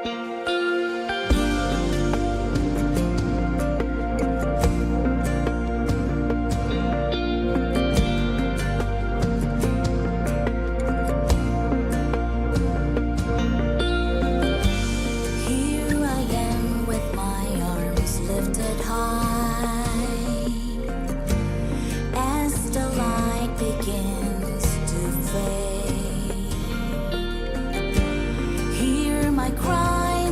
Here I am with my arms lifted high as the light begins to fade. Hear my cry,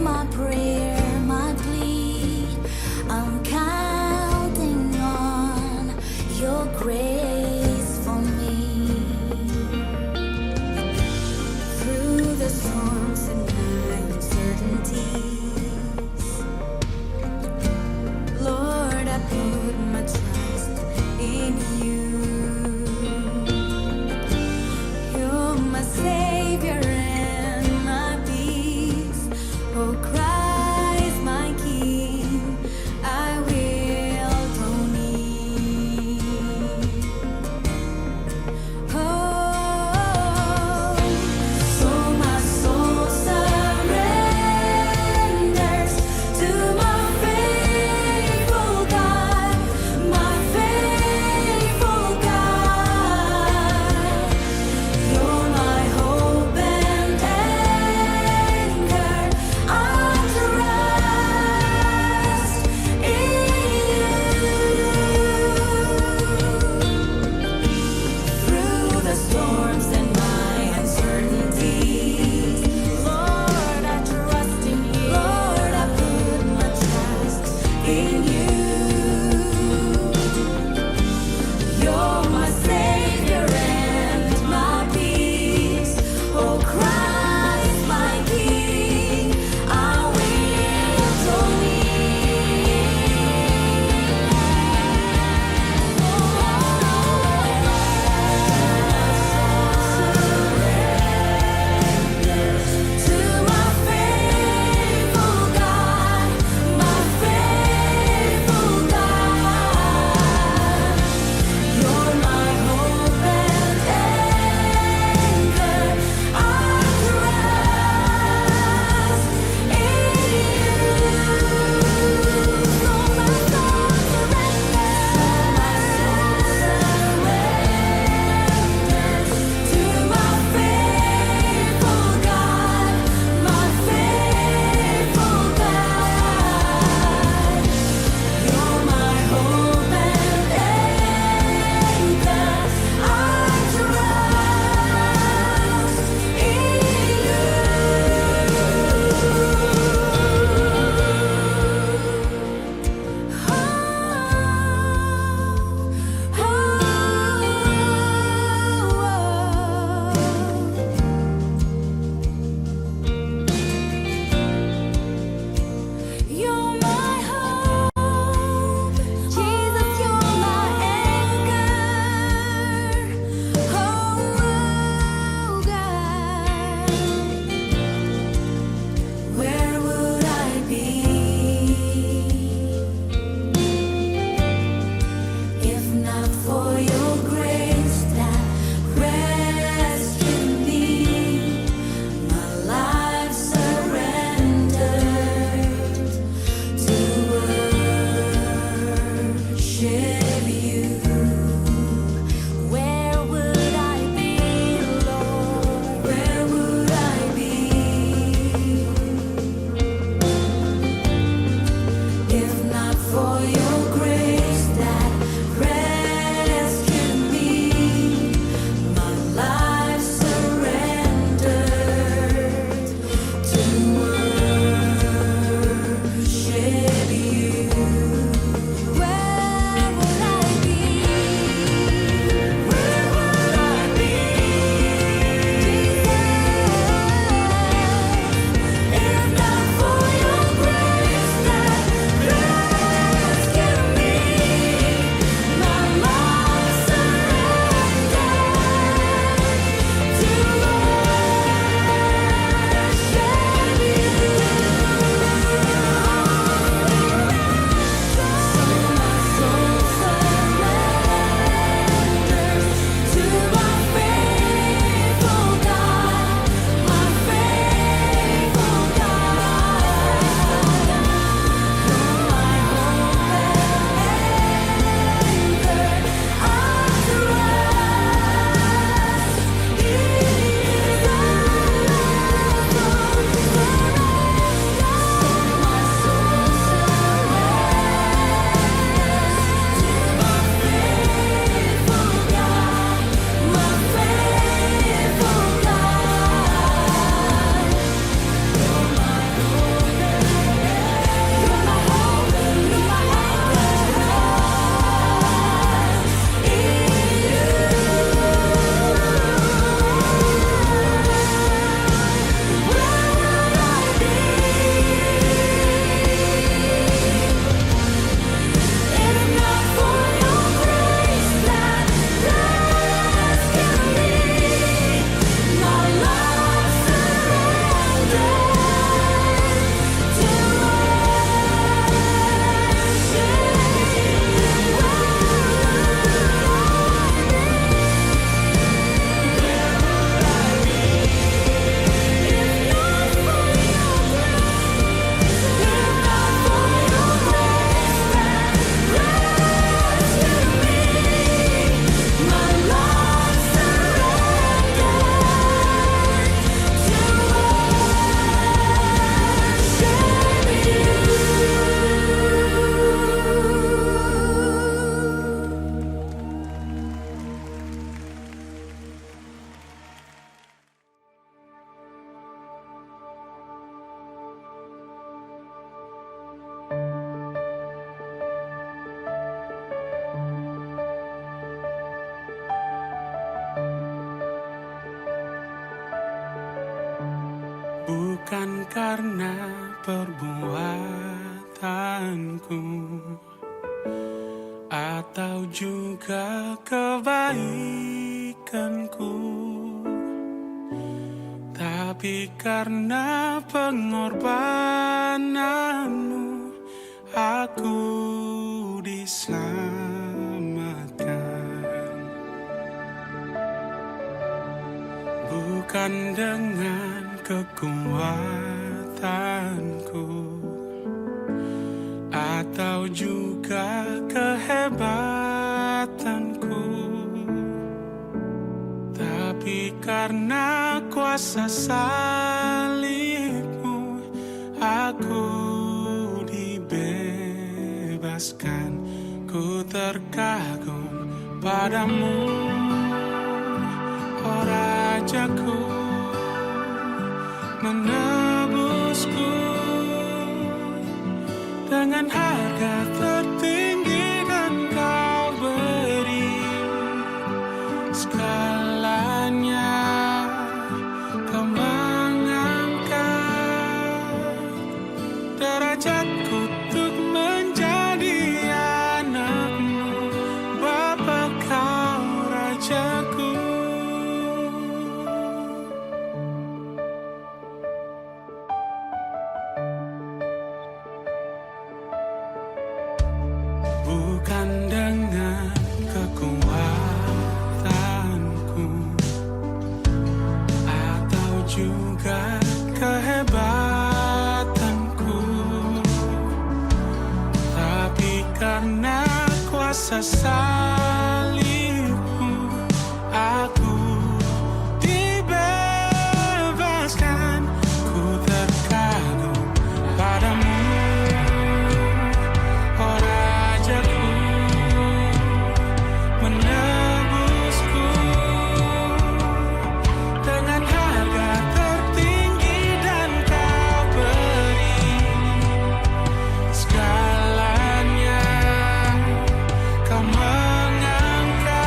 bukan karena perbuatanku atau juga kebaikanku, tapi karena pengorbananmu aku diselamatkan. Bukan dengan kekuatanku atau juga kehebatanku, tapi karena kuasa salibmu aku dibebaskan. Ku terkagum padamu, oh Rajaku, menebusku dengan harga tertinggi dan kau beri segalanya. Kau mengangkat derajatku untuk menjadi anakmu, Bapa, kau Rajaku. Bukan dengan kekuatanku atau juga kehebatanku, tapi karena kuasa salibmu aku dibebaskan. Ku terkagum padamu, oh Rajaku, menebusku dengan harga tertinggi dan kau beri segalanya. Kau mengangkat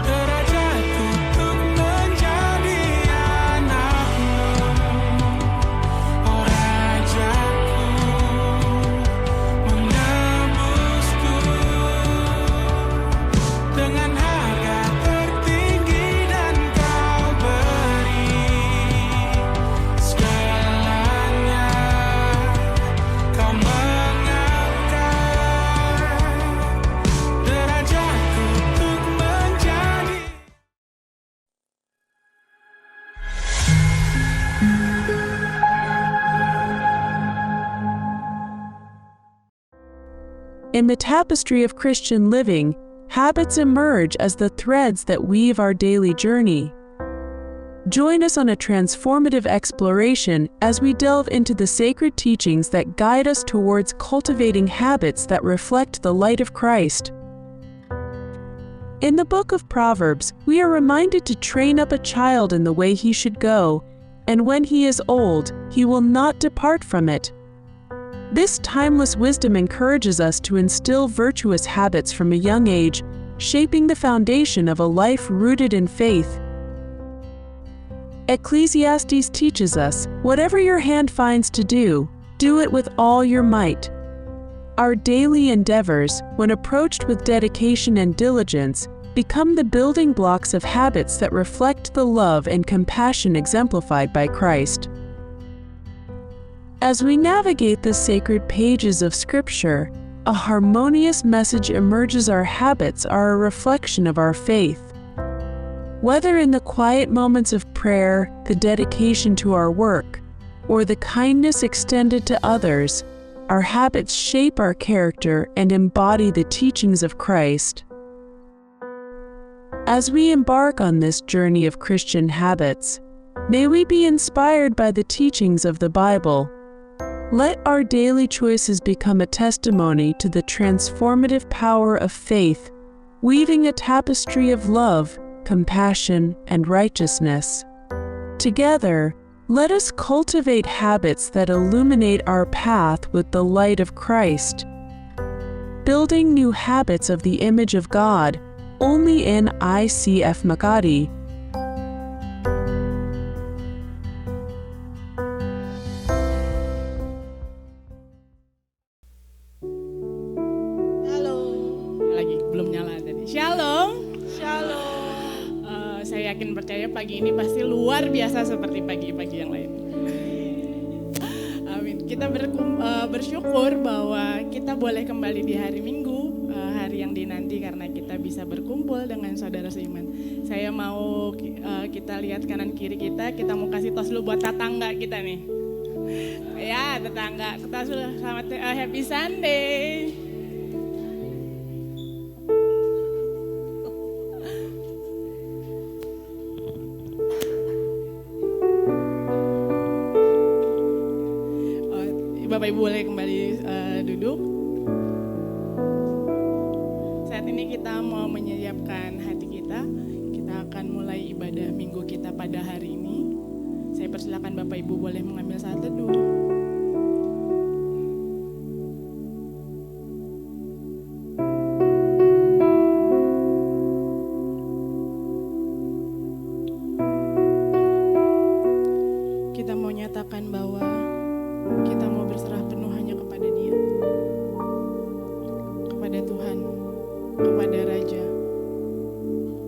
derajatku untuk menjadi anakmu, oh Rajaku, menebusku dengan harga tertinggi dan kau beri segalanya. Kau mengangkat derajatku untuk menjadi. In the tapestry of Christian living, habits emerge as the threads that weave our daily journey. Join us on a transformative exploration as we delve into the sacred teachings that guide us towards cultivating habits that reflect the light of Christ. In the book of Proverbs, we are reminded to train up a child in the way he should go, and when he is old, he will not depart from it. This timeless wisdom encourages us to instill virtuous habits from a young age, shaping the foundation of a life rooted in faith. Ecclesiastes teaches us, "Whatever your hand finds to do, do it with all your might." Our daily endeavors, when approached with dedication and diligence, become the building blocks of habits that reflect the love and compassion exemplified by Christ. As we navigate the sacred pages of Scripture, a harmonious message emerges. Our habits are a reflection of our faith. Whether in the quiet moments of prayer, the dedication to our work, or the kindness extended to others, our habits shape our character and embody the teachings of Christ. As we embark on this journey of Christian habits, may we be inspired by the teachings of the Bible. Let our daily choices become a testimony to the transformative power of faith, weaving a tapestry of love, compassion, and righteousness. Together, let us cultivate habits that illuminate our path with the light of Christ, building new habits of the image of God, only in ICF Makati. saya yakin percaya pagi ini pasti luar biasa seperti pagi-pagi yang lain. Amin. Kita bersyukur bahwa kita boleh kembali di hari Minggu, hari yang dinanti karena kita bisa berkumpul dengan saudara seiman. Saya mau kita lihat kanan kiri kita mau kasih tos dulu buat tetangga kita nih. Ya, tetangga, kita sudah selamat happy Sunday. Bapak Ibu boleh kembali duduk. Saat ini kita mau menyiapkan hati kita. Kita akan mulai ibadah minggu kita pada hari ini. Saya persilakan Bapak Ibu boleh mengambil saat teduh. Kita mau nyatakan bahwa kita mau berserah penuh hanya kepada Dia, kepada Tuhan, kepada Raja,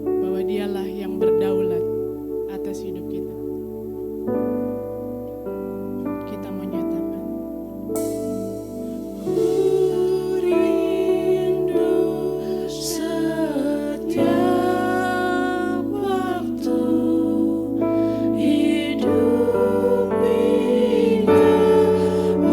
bahwa Dialah yang berdaulat atas hidup kita. Kita mau nyatakan, ku rindu setiap waktu hidup ini kebenaran-Mu.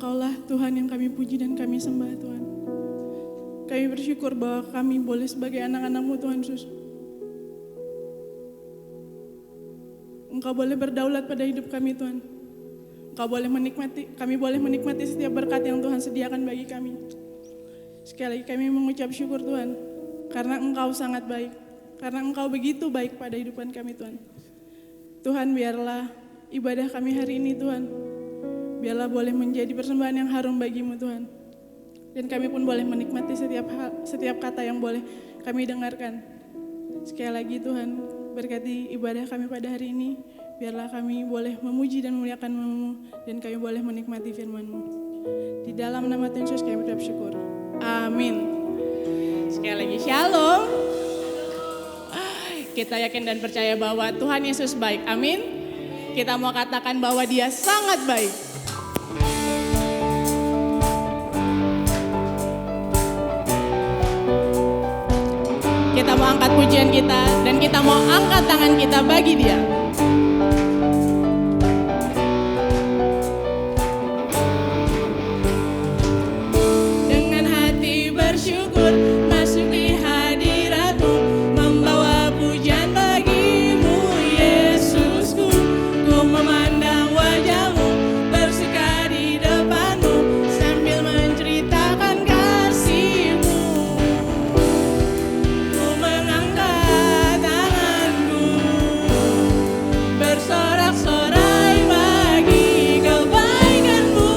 Engkaulah Tuhan yang kami puji dan kami sembah Tuhan. Kami bersyukur bahwa kami boleh sebagai anak-anak-Mu Tuhan Yesus. Engkau boleh berdaulat pada hidup kami Tuhan. Kami boleh menikmati setiap berkat yang Tuhan sediakan bagi kami. Sekali lagi kami mengucap syukur Tuhan, karena Engkau sangat baik, karena Engkau begitu baik pada hidupan kami Tuhan. Tuhan, biarlah ibadah kami hari ini Tuhan, biarlah boleh menjadi persembahan yang harum bagi-Mu Tuhan. Dan kami pun boleh menikmati setiap kata yang boleh kami dengarkan. Sekali lagi Tuhan, berkati ibadah kami pada hari ini, biarlah kami boleh memuji dan memuliakan-Mu, dan kami boleh menikmati firman-Mu. Di dalam nama Tuhan Yesus kami ucap syukur. Amin. Sekali lagi shalom. Kita yakin dan percaya bahwa Tuhan Yesus baik. Amin. Kita mau katakan bahwa Dia sangat baik. Kita mau angkat pujian kita dan kita mau angkat tangan kita bagi Dia. Dengan hati bersyukur masuk di hadirat-Mu, membawa pujian bagi-Mu Yesusku. Ku memandang wajah-Mu, bersuka di depan-Mu, sambil menceritakan kasih-Mu. Ku mengangkat tanganku, bersorak-sorai bagi kebaikan-Mu.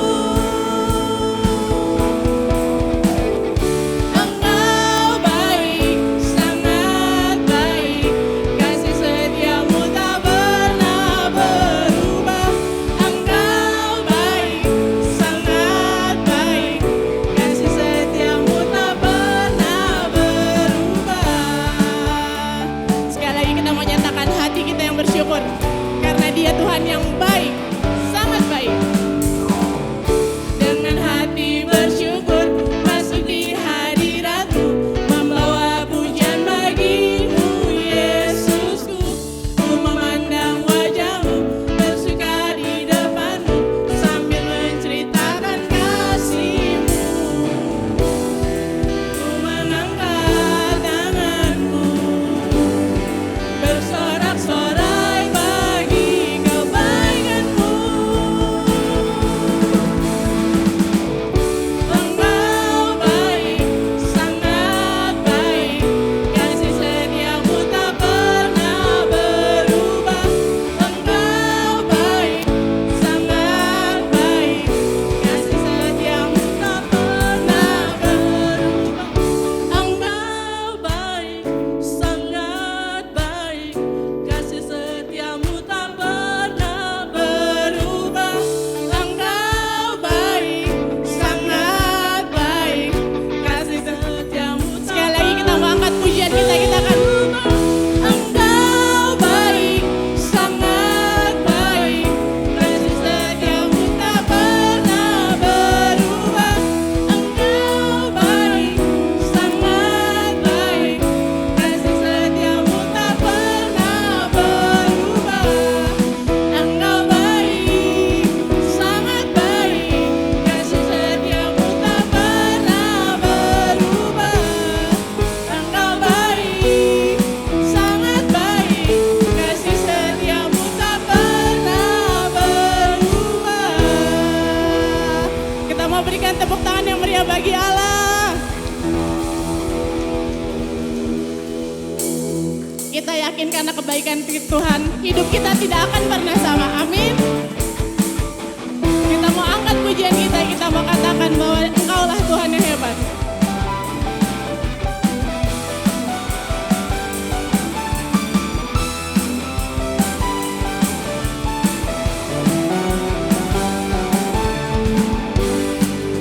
Engkau baik, sangat baik, kasih setia-Mu tak pernah berubah. Engkau baik, sangat baik, kasih setia-Mu tak pernah berubah. Sekali lagi kita mau nyatakan hati kita yang bersyukur, karena Dia Tuhan yang baik, sangat baik. Dengan hati bersyukur masuk di hadirat-Mu, membawa pujian bagi-Mu Yesusku. Ku memandang wajah-Mu, bersuka di depan-Mu, sambil menceritakan kasih-Mu. Ku mengangkat tanganku, bersorak-sorai bagi kebaikan-Mu. Engkau baik, sangat baik, kasih setia-Mu tak pernah berubah. Engkau baik, sangat baik, kasih setia-Mu tak pernah berubah. Engkau baik, sangat baik, kasih setia-Mu tak pernah berubah. Engkau baik, sangat baik, kasih setia-Mu. Sekali lagi kita mau angkat pujian kita akan Engkau baik, sangat baik, kasih setia-Mu tak pernah berubah. Engkau baik, sangat baik, kasih setia-Mu tak pernah berubah. Engkau baik, sangat baik, kasih setia-Mu tak pernah berubah. Engkau baik, sangat baik, kasih setia-Mu tak pernah berubah. Kita mau berikan tepuk tangan yang meriah bagi Allah. Kita yakin karena kebaikan Tuhan, hidup kita tidak akan pernah sama. Amin. Kita mau angkat pujian kita mau katakan bahwa Engkaulah Tuhan yang hebat.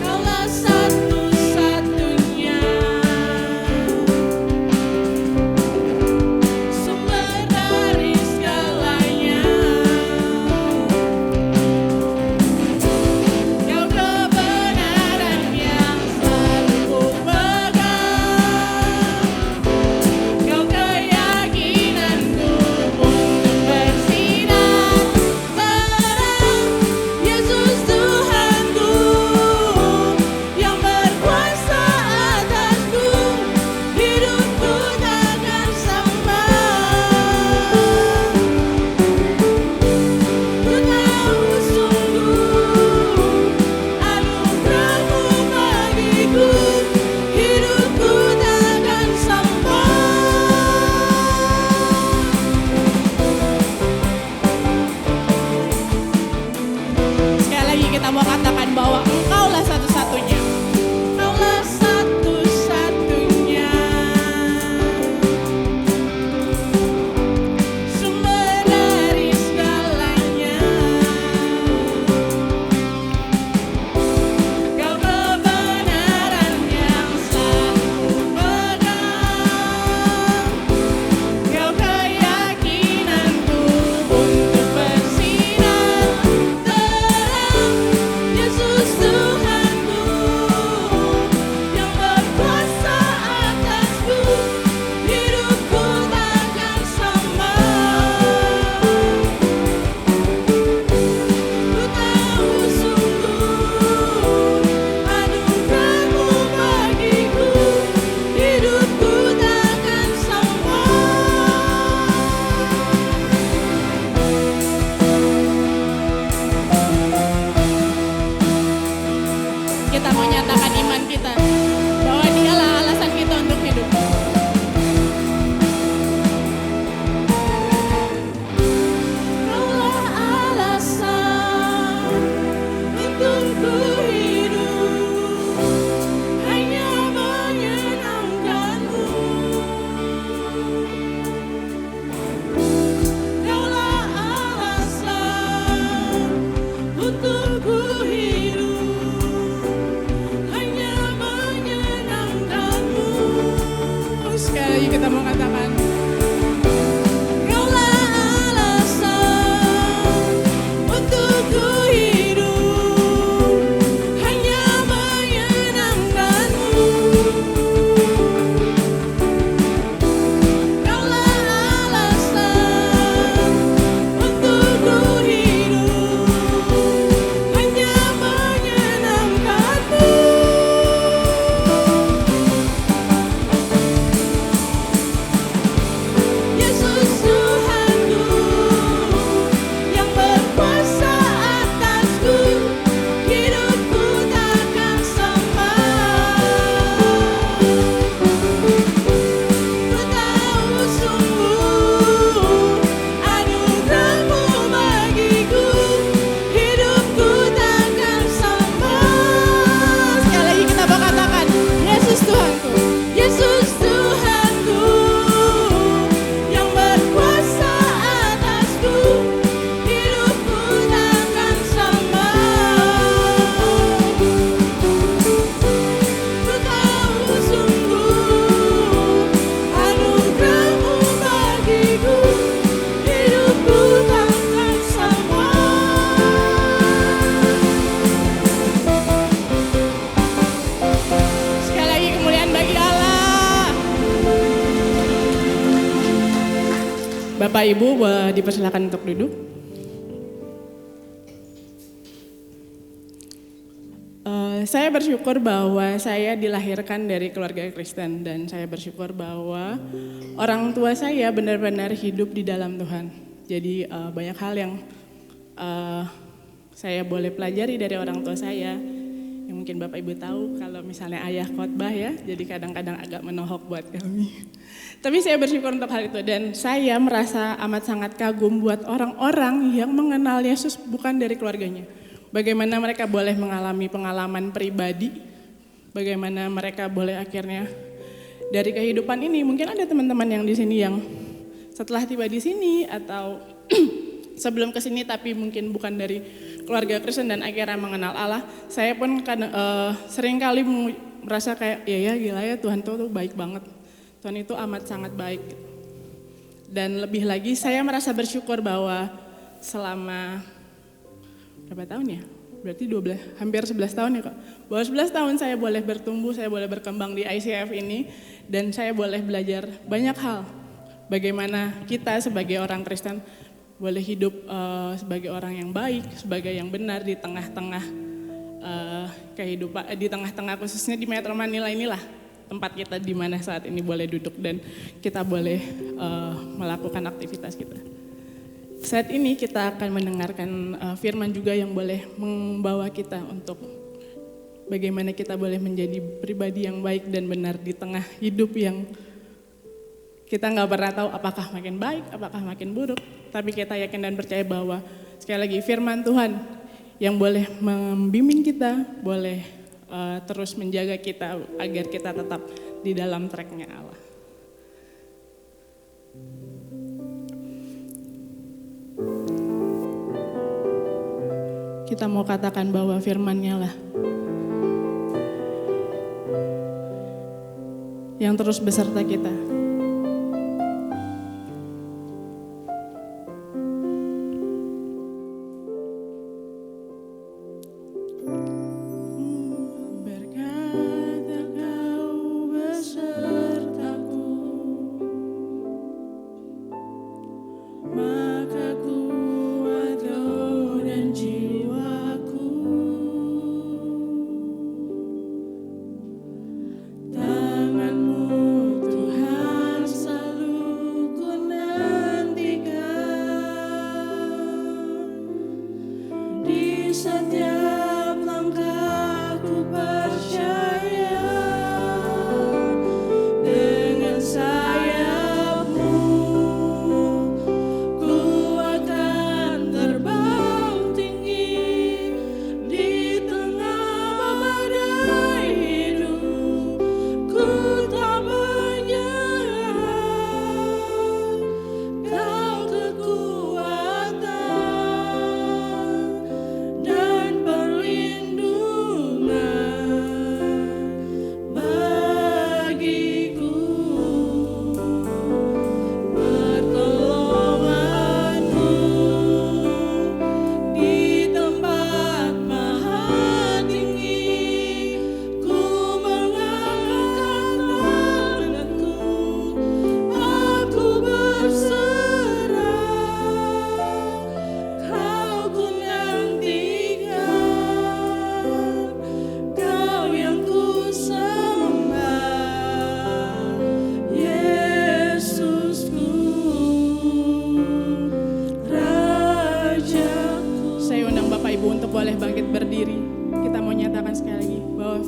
Kaulah satu-satunya sumber dari segalanya. Kita mau nyatakan iman kita bahwa Dialah alasan kita untuk hidup. Kaulah alasan untukku hidup, hanya menyenangkanmu. Kaulah alasan untukku hidup, hanya menyenangkanmu. Sekali lagi kita mau katakan, Kaulah alasan untukku hidup, hanya menyenangkanmu. Kaulah alasan untukku hidup, hanya menyenangkanmu. Yesus Tuhanku yang berkuasa atasku, hidupku takkan sama. Ku tahu sungguh anugerah-Mu bagiku, hidupku takkan sama. Sekali lagi kita mau katakan, Yesus Tuhanku, Yesus Tuhanku yang berkuasa atasku, hidupku takkan sama. Ku tahu sungguh anugerah-Mu bagiku, hidupku takkan sama. Sekali lagi kemuliaan bagi Allah. Bapak Ibu dipersilakan untuk duduk. Saya bersyukur bahwa saya dilahirkan dari keluarga Kristen dan saya bersyukur bahwa orang tua saya benar-benar hidup di dalam Tuhan. Jadi banyak hal yang saya boleh pelajari dari orang tua saya. Yang mungkin Bapak Ibu tahu kalau misalnya ayah khotbah ya, jadi kadang-kadang agak menohok buat kami. Tapi saya bersyukur untuk hal itu dan saya merasa amat sangat kagum buat orang-orang yang mengenal Yesus bukan dari keluarganya. Bagaimana mereka boleh mengalami pengalaman pribadi, bagaimana mereka boleh akhirnya dari kehidupan ini. Mungkin ada teman-teman yang di sini yang setelah tiba di sini atau sebelum ke sini tapi mungkin bukan dari keluarga Kristen dan akhirnya mengenal Allah. Saya pun sering kali merasa kayak ya gila ya, Tuhan tuh baik banget. Tuhan itu amat sangat baik. Dan lebih lagi saya merasa bersyukur bahwa selama berapa tahun ya? Berarti hampir 11 tahun ya kok. Bahwa 11 tahun saya boleh bertumbuh, saya boleh berkembang di ICF ini dan saya boleh belajar banyak hal. Bagaimana kita sebagai orang Kristen boleh hidup sebagai orang yang baik, sebagai yang benar di tengah-tengah kehidupan, di tengah-tengah khususnya di Metro Manila inilah tempat kita di mana saat ini boleh duduk dan kita boleh melakukan aktivitas kita. Saat ini kita akan mendengarkan firman juga yang boleh membawa kita untuk bagaimana kita boleh menjadi pribadi yang baik dan benar di tengah hidup yang kita nggak pernah tahu apakah makin baik, apakah makin buruk. Tapi kita yakin dan percaya bahwa sekali lagi firman Tuhan yang boleh membimbing kita, boleh terus menjaga kita agar kita tetap di dalam track-nya Allah. Kita mau katakan bahwa firman-Nya lah yang terus beserta kita. Berkata Kau besertaku, maka kuat roh dan jiwaku. Tangan-Mu Tuhan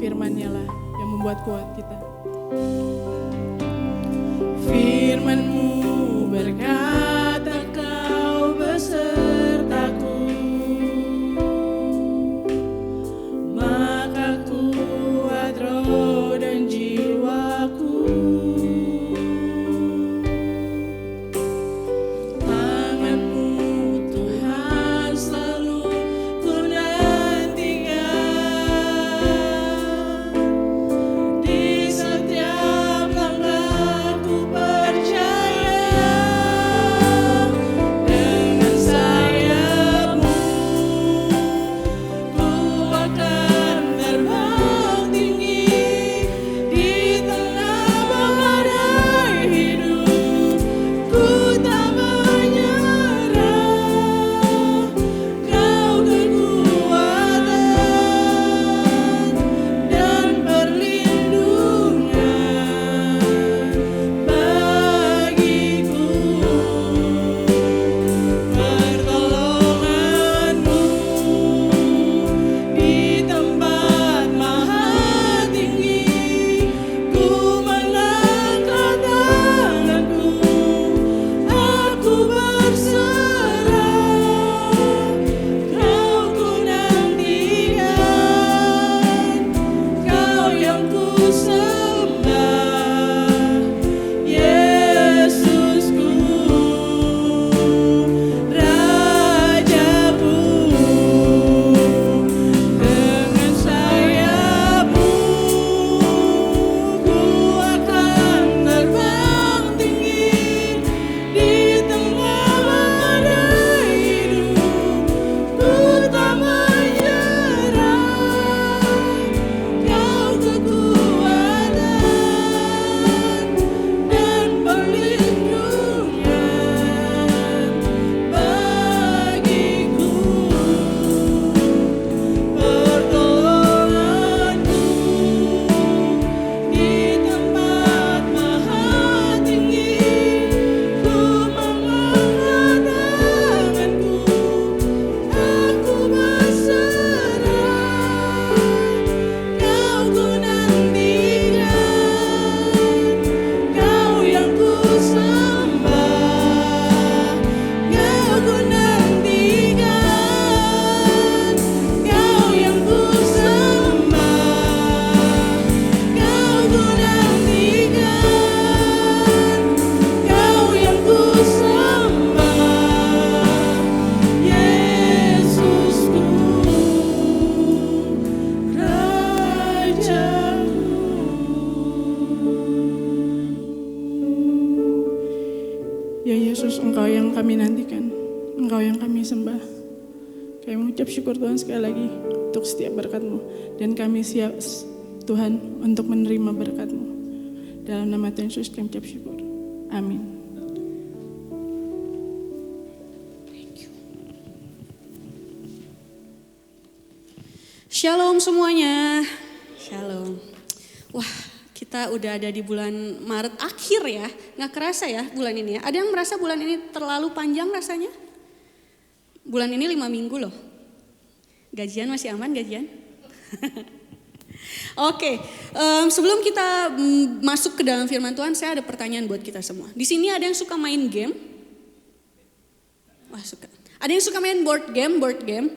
firman-Nya lah yang membuat kuat kita. Firman-Mu berkata, Kau besertaku, maka kuat roh dan jiwaku. Tangan-Mu Tuhan selalu ku nantikan, di setiap langkahku percaya, dengan sayap-Mu ku akan terbang tinggi di tengah badai hidup. Ku tak menyerah, Kau kekuatan dan perlindungan bagiku. Pertolongan-Mu di tempat maha tinggi, ku mengangkat tanganku, aku berserah, Kau ku nantikan, Kau yang ku sembah, Yesusku, Rajaku. Dengan sayap-Mu ku akan terbang tinggi di tengah badai hidup. Ku tak menyerah, Kau kekuatan dan perlindungan bagiku. Pertolongan-Mu di tempat maha tinggi, ku mengangkat tanganku, aku berserah, Kau ku nantikan, Kau yang ku sembah, Kau ku nantikan, Kau yang ku sembah, Kau ku nantikan, Kau yang ku sembah, Yesusku, Rajaku. Ya Yesus, Engkau yang kami nantikan, Engkau yang kami sembah. Kami mengucap syukur Tuhan sekali lagi untuk setiap berkat-Mu, dan kami siap Tuhan untuk menerima berkat-Mu. Dalam nama Tuhan Yesus kami ucap syukur. Amin. Shalom semuanya. Shalom. Wah, kita udah ada di bulan Maret akhir ya. Nggak kerasa ya bulan ini ya. Ada yang merasa bulan ini terlalu panjang rasanya? Bulan ini 5 minggu loh. Gajian masih aman gajian? Oke, sebelum kita masuk ke dalam firman Tuhan, saya ada pertanyaan buat kita semua. Di sini ada yang suka main game? Wah, suka. Ada yang suka main board game?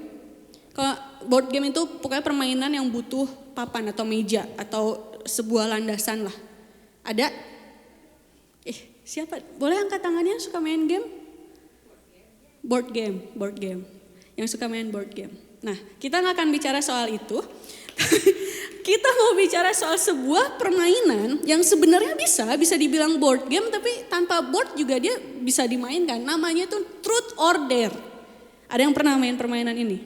Kalau board game itu pokoknya permainan yang butuh papan atau meja atau sebuah landasan lah. Ada? Siapa? Boleh angkat tangannya suka main game? Board game. Yang suka main board game. Nah, kita nggak akan bicara soal itu. Kita mau bicara soal sebuah permainan yang sebenarnya bisa dibilang board game, tapi tanpa board juga dia bisa dimainkan. Namanya itu Truth or Dare. Ada yang pernah main permainan ini?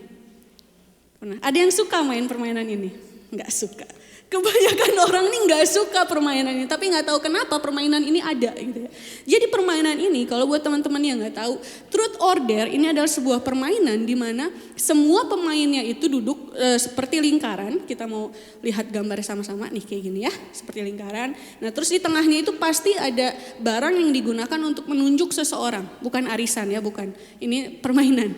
Pernah. Ada yang suka main permainan ini? Nggak suka. Kebanyakan orang nih nggak suka permainan ini, tapi nggak tahu kenapa permainan ini ada gitu ya. Jadi permainan ini kalau buat teman-teman yang nggak tahu, Truth or Dare ini adalah sebuah permainan di mana semua pemainnya itu duduk seperti lingkaran. Kita mau lihat gambarnya sama-sama nih kayak gini ya, seperti lingkaran. Nah terus di tengahnya itu pasti ada barang yang digunakan untuk menunjuk seseorang, bukan arisan ya, bukan. Ini permainan.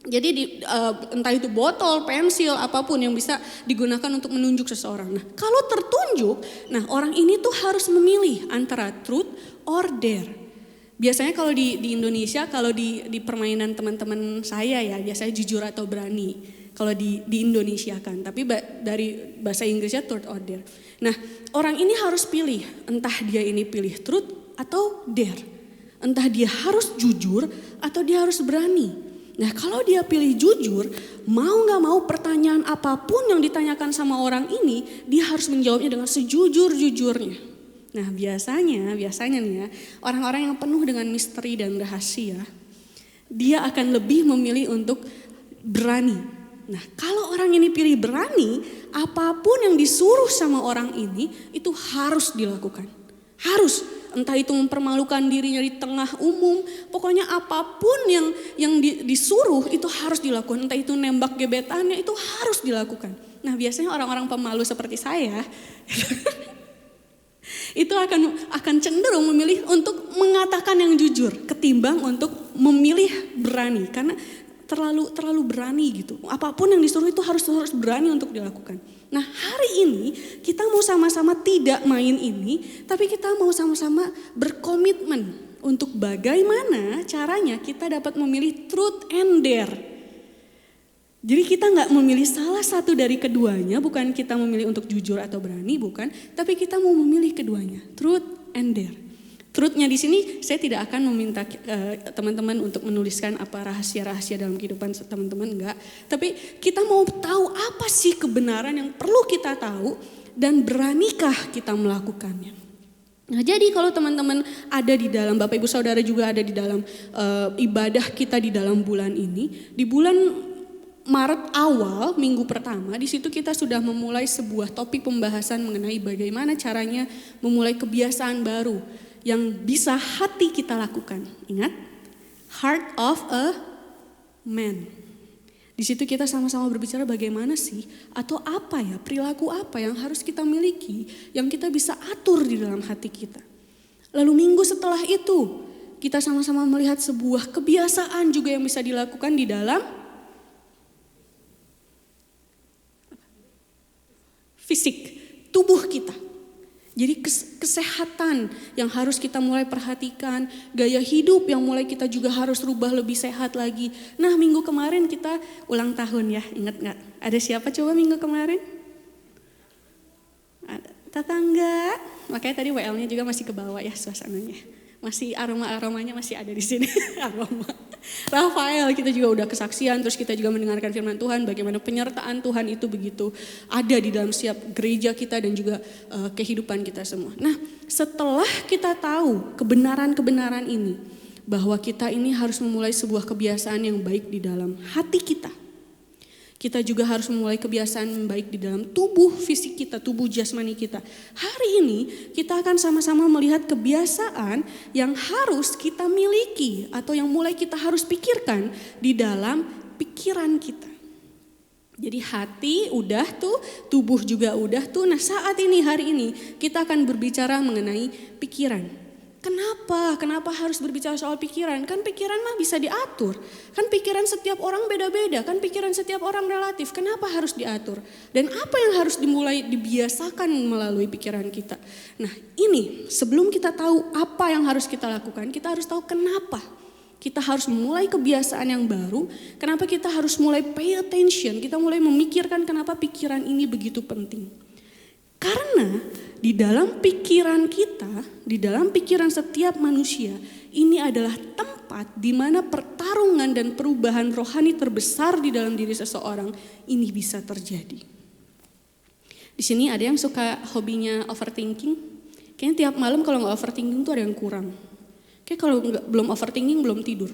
Jadi entah itu botol, pensil, apapun yang bisa digunakan untuk menunjuk seseorang. Nah, kalau tertunjuk, nah orang ini tuh harus memilih antara truth or dare. Biasanya kalau di Indonesia, kalau di permainan teman-teman saya ya, biasanya jujur atau berani. Kalau di Indonesia kan, tapi dari bahasa Inggrisnya truth or dare. Nah, orang ini harus pilih, entah dia ini pilih truth atau dare. Entah dia harus jujur atau dia harus berani. Nah, kalau dia pilih jujur, mau gak mau pertanyaan apapun yang ditanyakan sama orang ini, dia harus menjawabnya dengan sejujur-jujurnya. Nah, biasanya nih ya, orang-orang yang penuh dengan misteri dan rahasia, dia akan lebih memilih untuk berani. Nah, kalau orang ini pilih berani, apapun yang disuruh sama orang ini, itu harus dilakukan. Harus. Entah itu mempermalukan dirinya di tengah umum, pokoknya apapun yang disuruh itu harus dilakukan. Entah itu nembak gebetannya itu harus dilakukan. Nah, biasanya orang-orang pemalu seperti saya itu akan cenderung memilih untuk mengatakan yang jujur ketimbang untuk memilih berani, karena terlalu berani gitu. Apapun yang disuruh itu harus berani untuk dilakukan. Nah, hari ini kita mau sama-sama tidak main ini, tapi kita mau sama-sama berkomitmen untuk bagaimana caranya kita dapat memilih truth and dare. Jadi kita nggak memilih salah satu dari keduanya, bukan kita memilih untuk jujur atau berani, bukan, tapi kita mau memilih keduanya, truth and dare. Truthnya di sini saya tidak akan meminta teman-teman untuk menuliskan apa rahasia-rahasia dalam kehidupan teman-teman, enggak. Tapi kita mau tahu apa sih kebenaran yang perlu kita tahu dan beranikah kita melakukannya. Nah, jadi kalau teman-teman ada di dalam, Bapak Ibu Saudara juga ada di dalam ibadah kita di dalam bulan ini, di bulan Maret awal, minggu pertama, di situ kita sudah memulai sebuah topik pembahasan mengenai bagaimana caranya memulai kebiasaan baru yang bisa hati kita lakukan. Ingat, heart of a man. Di situ kita sama-sama berbicara bagaimana sih atau apa ya, perilaku apa yang harus kita miliki, yang kita bisa atur di dalam hati kita. Lalu minggu setelah itu, kita sama-sama melihat sebuah kebiasaan juga yang bisa dilakukan di dalam fisik, tubuh kita. Jadi kesehatan yang harus kita mulai perhatikan, gaya hidup yang mulai kita juga harus rubah lebih sehat lagi. Nah, minggu kemarin kita ulang tahun ya, ingat gak? Ada siapa coba minggu kemarin? Ada tetangga, makanya tadi WL-nya juga masih ke bawah ya suasananya. Masih aromanya masih ada di sini, aroma. Rafael, kita juga udah kesaksian, terus kita juga mendengarkan firman Tuhan, bagaimana penyertaan Tuhan itu begitu ada di dalam setiap gereja kita dan juga kehidupan kita semua. Nah, setelah kita tahu kebenaran-kebenaran ini, bahwa kita ini harus memulai sebuah kebiasaan yang baik di dalam hati kita. Kita juga harus memulai kebiasaan yang baik di dalam tubuh fisik kita, tubuh jasmani kita. Hari ini kita akan sama-sama melihat kebiasaan yang harus kita miliki atau yang mulai kita harus pikirkan di dalam pikiran kita. Jadi hati udah tuh, tubuh juga udah tuh. Nah, saat ini, hari ini kita akan berbicara mengenai pikiran. Kenapa harus berbicara soal pikiran? Kan pikiran mah bisa diatur. Kan pikiran setiap orang beda-beda. Kan pikiran setiap orang relatif. Kenapa harus diatur? Dan apa yang harus dimulai dibiasakan melalui pikiran kita? Nah, ini sebelum kita tahu apa yang harus kita lakukan, kita harus tahu kenapa. Kita harus mulai kebiasaan yang baru. Kenapa kita harus mulai pay attention? Kita mulai memikirkan kenapa pikiran ini begitu penting. Karena di dalam pikiran kita, di dalam pikiran setiap manusia, ini adalah tempat di mana pertarungan dan perubahan rohani terbesar di dalam diri seseorang ini bisa terjadi. Di sini ada yang suka hobinya overthinking. Kayaknya tiap malam kalau nggak overthinking tuh ada yang kurang. Kayak kalau belum overthinking belum tidur.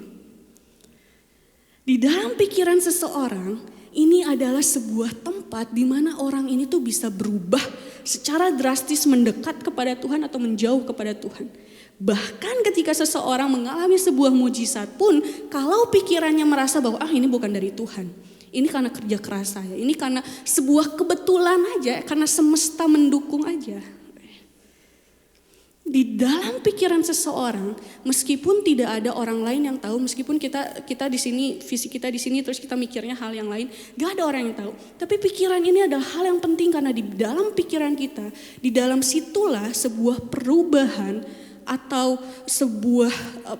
Di dalam pikiran seseorang, ini adalah sebuah tempat di mana orang ini tuh bisa berubah secara drastis mendekat kepada Tuhan atau menjauh kepada Tuhan. Bahkan ketika seseorang mengalami sebuah mujizat pun, kalau pikirannya merasa bahwa ini bukan dari Tuhan. Ini karena kerja keras saya, ini karena sebuah kebetulan aja, karena semesta mendukung aja. Di dalam pikiran seseorang, meskipun tidak ada orang lain yang tahu, meskipun kita di sini, visi kita di sini, terus kita mikirnya hal yang lain, gak ada orang yang tahu. Tapi pikiran ini adalah hal yang penting karena di dalam pikiran kita, di dalam situlah sebuah perubahan atau sebuah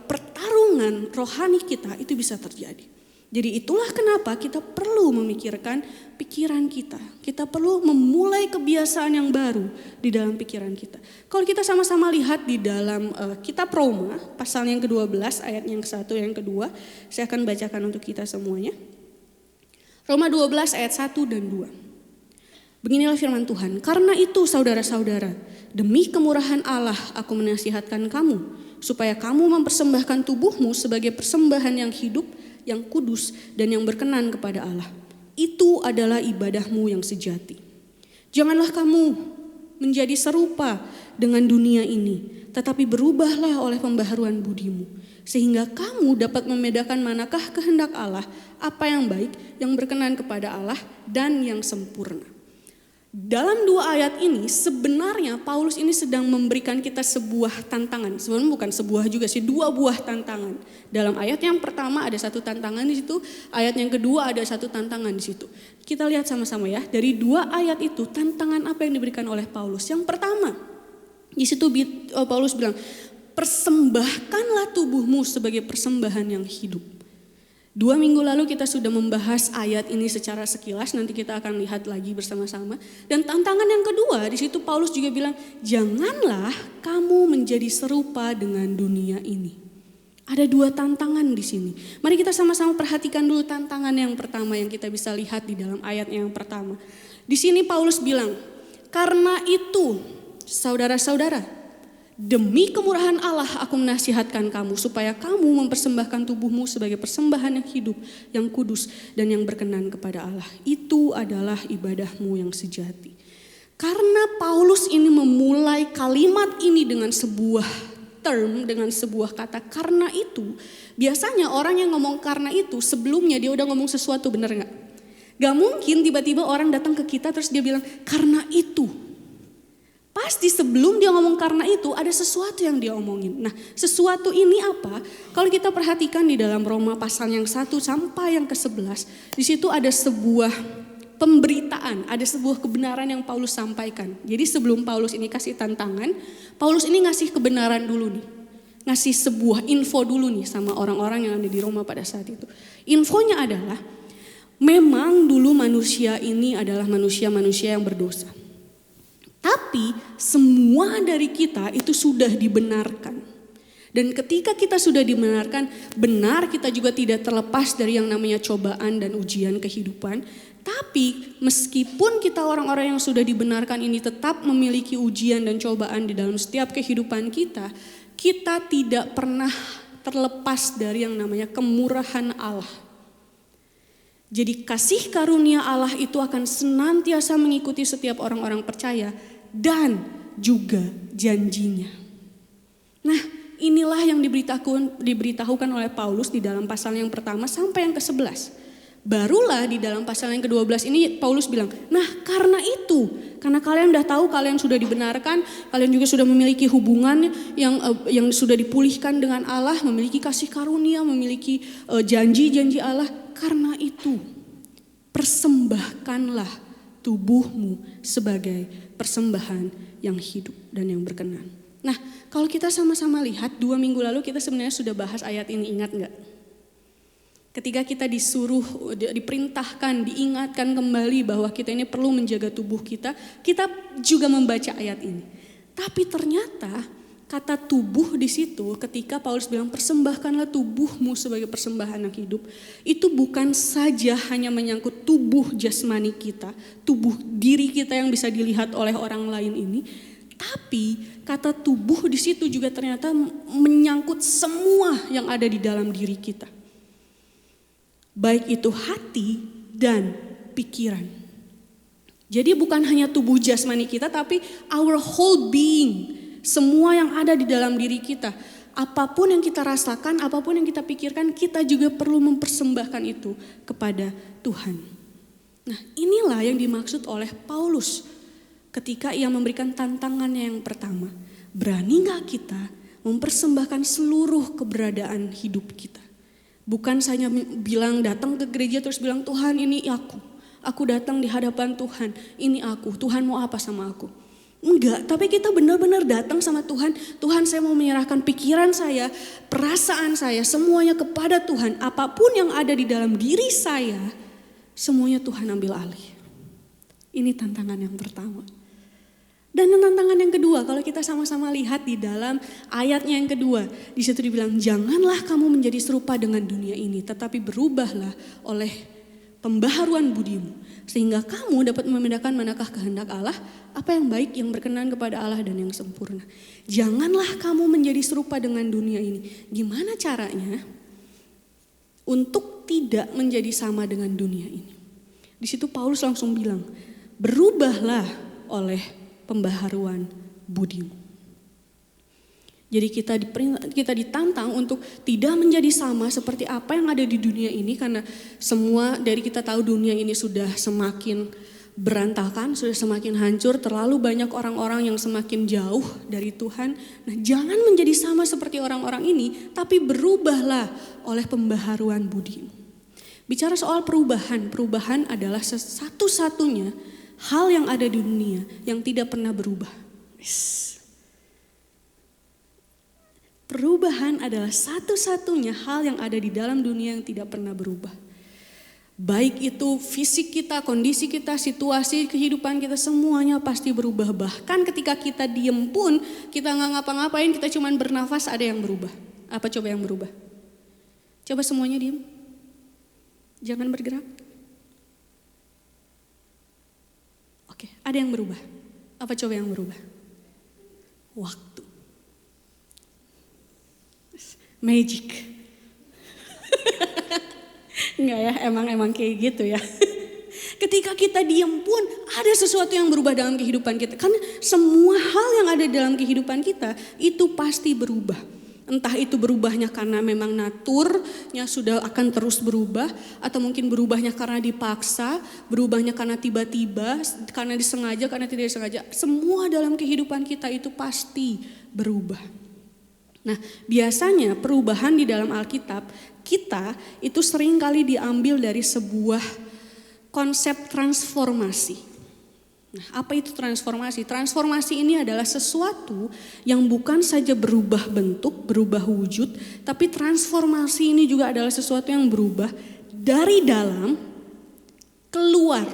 pertarungan rohani kita itu bisa terjadi. Jadi itulah kenapa kita perlu memikirkan pikiran kita. Kita perlu memulai kebiasaan yang baru di dalam pikiran kita. Kalau kita sama-sama lihat di dalam kitab Roma, pasal yang ke-12, ayat yang ke-1, yang kedua, saya akan bacakan untuk kita semuanya. Roma 12 ayat 1 dan 2. Beginilah firman Tuhan, karena itu saudara-saudara, demi kemurahan Allah aku menasihatkan kamu, supaya kamu mempersembahkan tubuhmu sebagai persembahan yang hidup, yang kudus dan yang berkenan kepada Allah. Itu adalah ibadahmu yang sejati. Janganlah kamu menjadi serupa dengan dunia ini, tetapi berubahlah oleh pembaharuan budimu, sehingga kamu dapat membedakan manakah kehendak Allah, apa yang baik, yang berkenan kepada Allah dan yang sempurna. Dalam dua ayat ini sebenarnya Paulus ini sedang memberikan kita sebuah tantangan. Sebenarnya bukan sebuah juga sih, dua buah tantangan. Dalam ayat yang pertama ada satu tantangan di situ, ayat yang kedua ada satu tantangan di situ. Kita lihat sama-sama ya, dari dua ayat itu tantangan apa yang diberikan oleh Paulus. Yang pertama, di situ Paulus bilang, persembahkanlah tubuhmu sebagai persembahan yang hidup. 2 minggu lalu kita sudah membahas ayat ini secara sekilas, nanti kita akan lihat lagi bersama-sama. Dan tantangan yang kedua, di situ Paulus juga bilang, janganlah kamu menjadi serupa dengan dunia ini. Ada dua tantangan di sini. Mari kita sama-sama perhatikan dulu tantangan yang pertama yang kita bisa lihat di dalam ayat yang pertama. Di sini Paulus bilang, karena itu saudara-saudara, demi kemurahan Allah aku menasihatkan kamu supaya kamu mempersembahkan tubuhmu sebagai persembahan yang hidup, yang kudus dan yang berkenan kepada Allah. Itu adalah ibadahmu yang sejati. Karena Paulus ini memulai kalimat ini dengan sebuah term, dengan sebuah kata karena itu. Biasanya orang yang ngomong karena itu sebelumnya dia udah ngomong sesuatu, bener gak? Gak mungkin tiba-tiba orang datang ke kita terus dia bilang karena itu. Pasti sebelum dia ngomong karena itu ada sesuatu yang dia omongin. Nah, sesuatu ini apa? Kalau kita perhatikan di dalam Roma pasal yang 1 sampai yang ke-11, di situ ada sebuah pemberitaan, ada sebuah kebenaran yang Paulus sampaikan. Jadi sebelum Paulus ini kasih tantangan, Paulus ini ngasih kebenaran dulu nih. Ngasih sebuah info dulu nih sama orang-orang yang ada di Roma pada saat itu. Infonya adalah, memang dulu manusia ini adalah manusia-manusia yang berdosa. Tapi semua dari kita itu sudah dibenarkan. Dan ketika kita sudah dibenarkan, benar kita juga tidak terlepas dari yang namanya cobaan dan ujian kehidupan. Tapi meskipun kita orang-orang yang sudah dibenarkan ini tetap memiliki ujian dan cobaan di dalam setiap kehidupan kita, kita tidak pernah terlepas dari yang namanya kemurahan Allah. Jadi kasih karunia Allah itu akan senantiasa mengikuti setiap orang-orang percaya dan juga janjinya. Nah, inilah yang diberitahukan oleh Paulus di dalam pasal yang pertama sampai yang ke-11. Barulah di dalam pasal yang ke-12 ini Paulus bilang, nah karena itu, karena kalian udah tahu kalian sudah dibenarkan, kalian juga sudah memiliki hubungan yang sudah dipulihkan dengan Allah, memiliki kasih karunia, memiliki janji-janji Allah. Karena itu, persembahkanlah tubuhmu sebagai persembahan yang hidup dan yang berkenan. Nah, kalau kita sama-sama lihat 2 minggu lalu kita sebenarnya sudah bahas ayat ini, ingat gak? Ketika kita disuruh, diperintahkan, diingatkan kembali bahwa kita ini perlu menjaga tubuh kita juga membaca ayat ini. Tapi ternyata kata tubuh di situ ketika Paulus bilang persembahkanlah tubuhmu sebagai persembahan yang hidup, itu bukan saja hanya menyangkut tubuh jasmani kita, tubuh diri kita yang bisa dilihat oleh orang lain ini, tapi kata tubuh di situ juga ternyata menyangkut semua yang ada di dalam diri kita. Baik itu hati dan pikiran. Jadi bukan hanya tubuh jasmani kita tapi our whole being. Semua yang ada di dalam diri kita, apapun yang kita rasakan, apapun yang kita pikirkan, kita juga perlu mempersembahkan itu kepada Tuhan. Nah, inilah yang dimaksud oleh Paulus ketika ia memberikan tantangannya yang pertama, Berani gak kita mempersembahkan seluruh keberadaan hidup kita? Bukan hanya bilang datang ke gereja terus bilang Tuhan ini aku datang di hadapan Tuhan, ini aku, Tuhan mau apa sama aku? Enggak, tapi kita benar-benar datang sama Tuhan. Tuhan, saya mau menyerahkan pikiran saya, perasaan saya, semuanya kepada Tuhan. Apapun yang ada di dalam diri saya, semuanya Tuhan ambil alih. Ini tantangan yang pertama. Dan tantangan yang kedua, kalau kita sama-sama lihat di dalam ayatnya yang kedua, di situ dibilang, janganlah kamu menjadi serupa dengan dunia ini, tetapi berubahlah oleh pembaharuan budimu, sehingga kamu dapat membedakan manakah kehendak Allah, apa yang baik, yang berkenan kepada Allah dan yang sempurna. Janganlah kamu menjadi serupa dengan dunia ini. Gimana caranya untuk tidak menjadi sama dengan dunia ini? Di situ Paulus langsung bilang, berubahlah oleh pembaharuan budimu. Jadi kita ditantang untuk tidak menjadi sama seperti apa yang ada di dunia ini, karena semua dari kita tahu dunia ini sudah semakin berantakan, sudah semakin hancur, terlalu banyak orang-orang yang semakin jauh dari Tuhan. Nah, jangan menjadi sama seperti orang-orang ini, tapi berubahlah oleh pembaharuan budimu. Bicara soal perubahan adalah satu-satunya hal yang ada di dunia yang tidak pernah berubah. Perubahan adalah satu-satunya hal yang ada di dalam dunia yang tidak pernah berubah. Baik itu fisik kita, kondisi kita, situasi kehidupan kita, semuanya pasti berubah. Bahkan ketika kita diem pun, kita nggak ngapa-ngapain, kita cuman bernafas, ada yang berubah. Apa coba yang berubah? Coba semuanya diem. Jangan bergerak. Oke, ada yang berubah. Apa coba yang berubah? Waktu. Magic. Enggak ya, emang kayak gitu ya. Ketika kita diam pun ada sesuatu yang berubah dalam kehidupan kita. Karena semua hal yang ada dalam kehidupan kita itu pasti berubah. Entah itu berubahnya karena memang naturnya sudah akan terus berubah, atau mungkin berubahnya karena dipaksa, berubahnya karena tiba-tiba, karena disengaja, karena tidak disengaja. Semua dalam kehidupan kita itu pasti berubah. Nah, biasanya perubahan di dalam Alkitab kita itu seringkali diambil dari sebuah konsep transformasi. Nah, apa itu transformasi? Transformasi ini adalah sesuatu yang bukan saja berubah bentuk, berubah wujud, tapi transformasi ini juga adalah sesuatu yang berubah dari dalam keluar.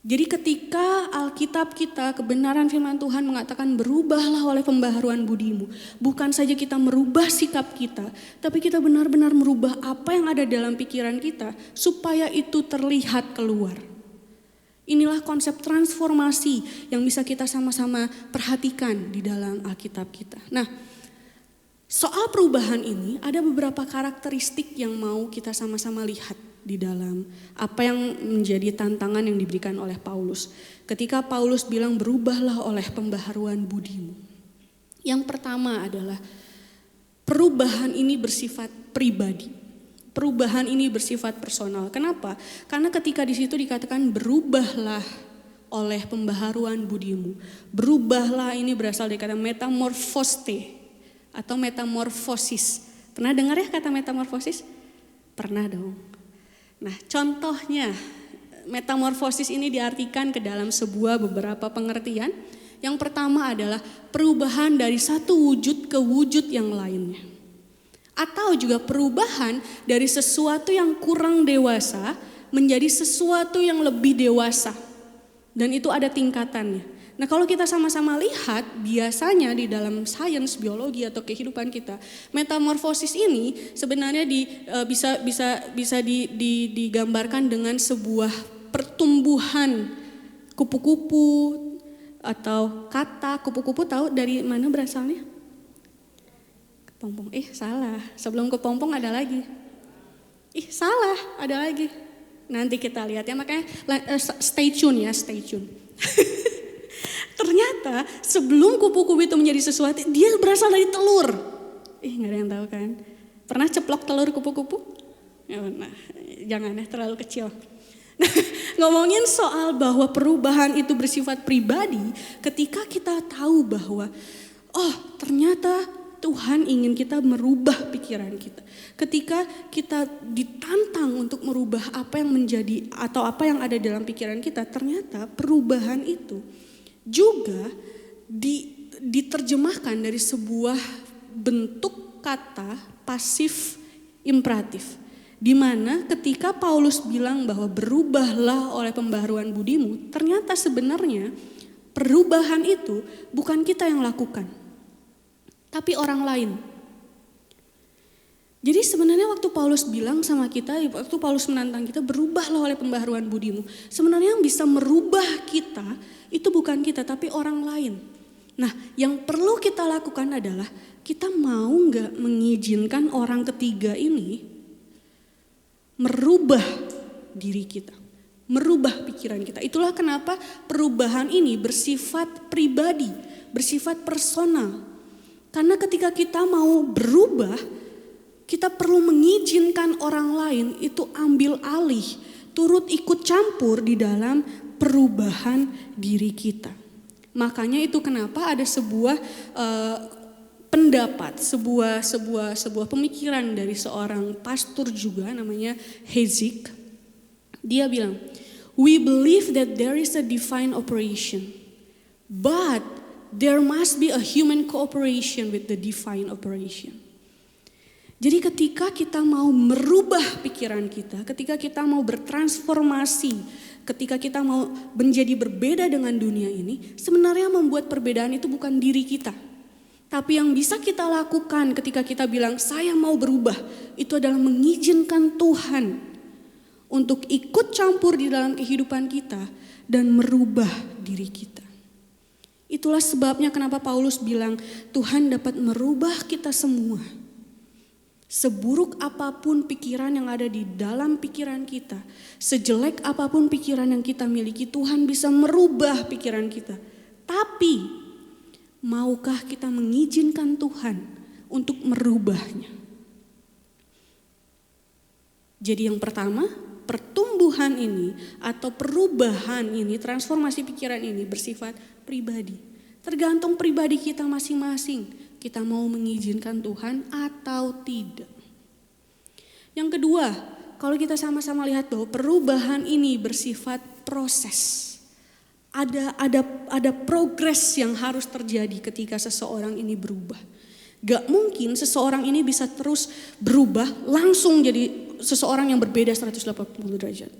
Jadi ketika Alkitab kita, kebenaran firman Tuhan mengatakan berubahlah oleh pembaharuan budimu, bukan saja kita merubah sikap kita, tapi kita benar-benar merubah apa yang ada dalam pikiran kita supaya itu terlihat keluar. Inilah konsep transformasi yang bisa kita sama-sama perhatikan di dalam Alkitab kita. Nah, soal perubahan ini ada beberapa karakteristik yang mau kita sama-sama lihat di dalam apa yang menjadi tantangan yang diberikan oleh Paulus. Ketika Paulus bilang berubahlah oleh pembaharuan budimu. Yang pertama adalah perubahan ini bersifat pribadi. Perubahan ini bersifat personal. Kenapa? Karena ketika di situ dikatakan berubahlah oleh pembaharuan budimu. Berubahlah ini berasal dari kata metamorfoste atau metamorfosis. Pernah dengar ya kata metamorfosis? Pernah dong. Nah, contohnya metamorfosis ini diartikan ke dalam sebuah beberapa pengertian. Yang pertama adalah perubahan dari satu wujud ke wujud yang lainnya. Atau juga perubahan dari sesuatu yang kurang dewasa menjadi sesuatu yang lebih dewasa. Dan itu ada tingkatannya. Nah, kalau kita sama-sama lihat, biasanya di dalam sains, biologi atau kehidupan kita, metamorfosis ini sebenarnya bisa digambarkan dengan sebuah pertumbuhan kupu-kupu atau kata kupu-kupu. Tahu dari mana berasalnya? Kepompong, salah. Sebelum kepompong ada lagi. Salah, ada lagi. Nanti kita lihat ya, makanya stay tune ya, stay tune. Ternyata sebelum kupu-kupu itu menjadi sesuatu, dia berasal dari telur. Nggak ada yang tahu kan? Pernah ceplok telur kupu-kupu? Nah, jangan ya, terlalu kecil. Nah, ngomongin soal bahwa perubahan itu bersifat pribadi, ketika kita tahu bahwa ternyata Tuhan ingin kita merubah pikiran kita. Ketika kita ditantang untuk merubah apa yang menjadi atau apa yang ada dalam pikiran kita, ternyata perubahan itu juga diterjemahkan dari sebuah bentuk kata pasif imperatif. Di mana ketika Paulus bilang bahwa berubahlah oleh pembaharuan budimu, ternyata sebenarnya perubahan itu bukan kita yang lakukan, tapi orang lain. Jadi sebenarnya waktu Paulus bilang sama kita, waktu Paulus menantang kita berubahlah oleh pembaharuan budimu, sebenarnya yang bisa merubah kita itu bukan kita tapi orang lain. Nah, yang perlu kita lakukan adalah kita mau nggak mengizinkan orang ketiga ini merubah diri kita, merubah pikiran kita. Itulah kenapa perubahan ini bersifat pribadi, bersifat personal. Karena ketika kita mau berubah, kita perlu mengizinkan orang lain itu ambil alih, turut ikut campur di dalam perubahan diri kita. Makanya itu kenapa ada sebuah pendapat, sebuah pemikiran dari seorang pastor juga namanya Hezik. Dia bilang, we believe that there is a divine operation, but there must be a human cooperation with the divine operation. Jadi ketika kita mau merubah pikiran kita, ketika kita mau bertransformasi, ketika kita mau menjadi berbeda dengan dunia ini, sebenarnya membuat perbedaan itu bukan diri kita. Tapi yang bisa kita lakukan ketika kita bilang saya mau berubah, itu adalah mengizinkan Tuhan untuk ikut campur di dalam kehidupan kita dan merubah diri kita. Itulah sebabnya kenapa Paulus bilang Tuhan dapat merubah kita semua. Seburuk apapun pikiran yang ada di dalam pikiran kita, sejelek apapun pikiran yang kita miliki, Tuhan bisa merubah pikiran kita. Tapi maukah kita mengizinkan Tuhan untuk merubahnya? Jadi yang pertama, pertumbuhan ini atau perubahan ini, transformasi pikiran ini bersifat pribadi. Tergantung pribadi kita masing-masing, kita mau mengizinkan Tuhan atau tidak. Yang kedua, kalau kita sama-sama lihat bahwa perubahan ini bersifat proses. Ada progres yang harus terjadi ketika seseorang ini berubah. Gak mungkin seseorang ini bisa terus berubah langsung jadi seseorang yang berbeda 180 derajat.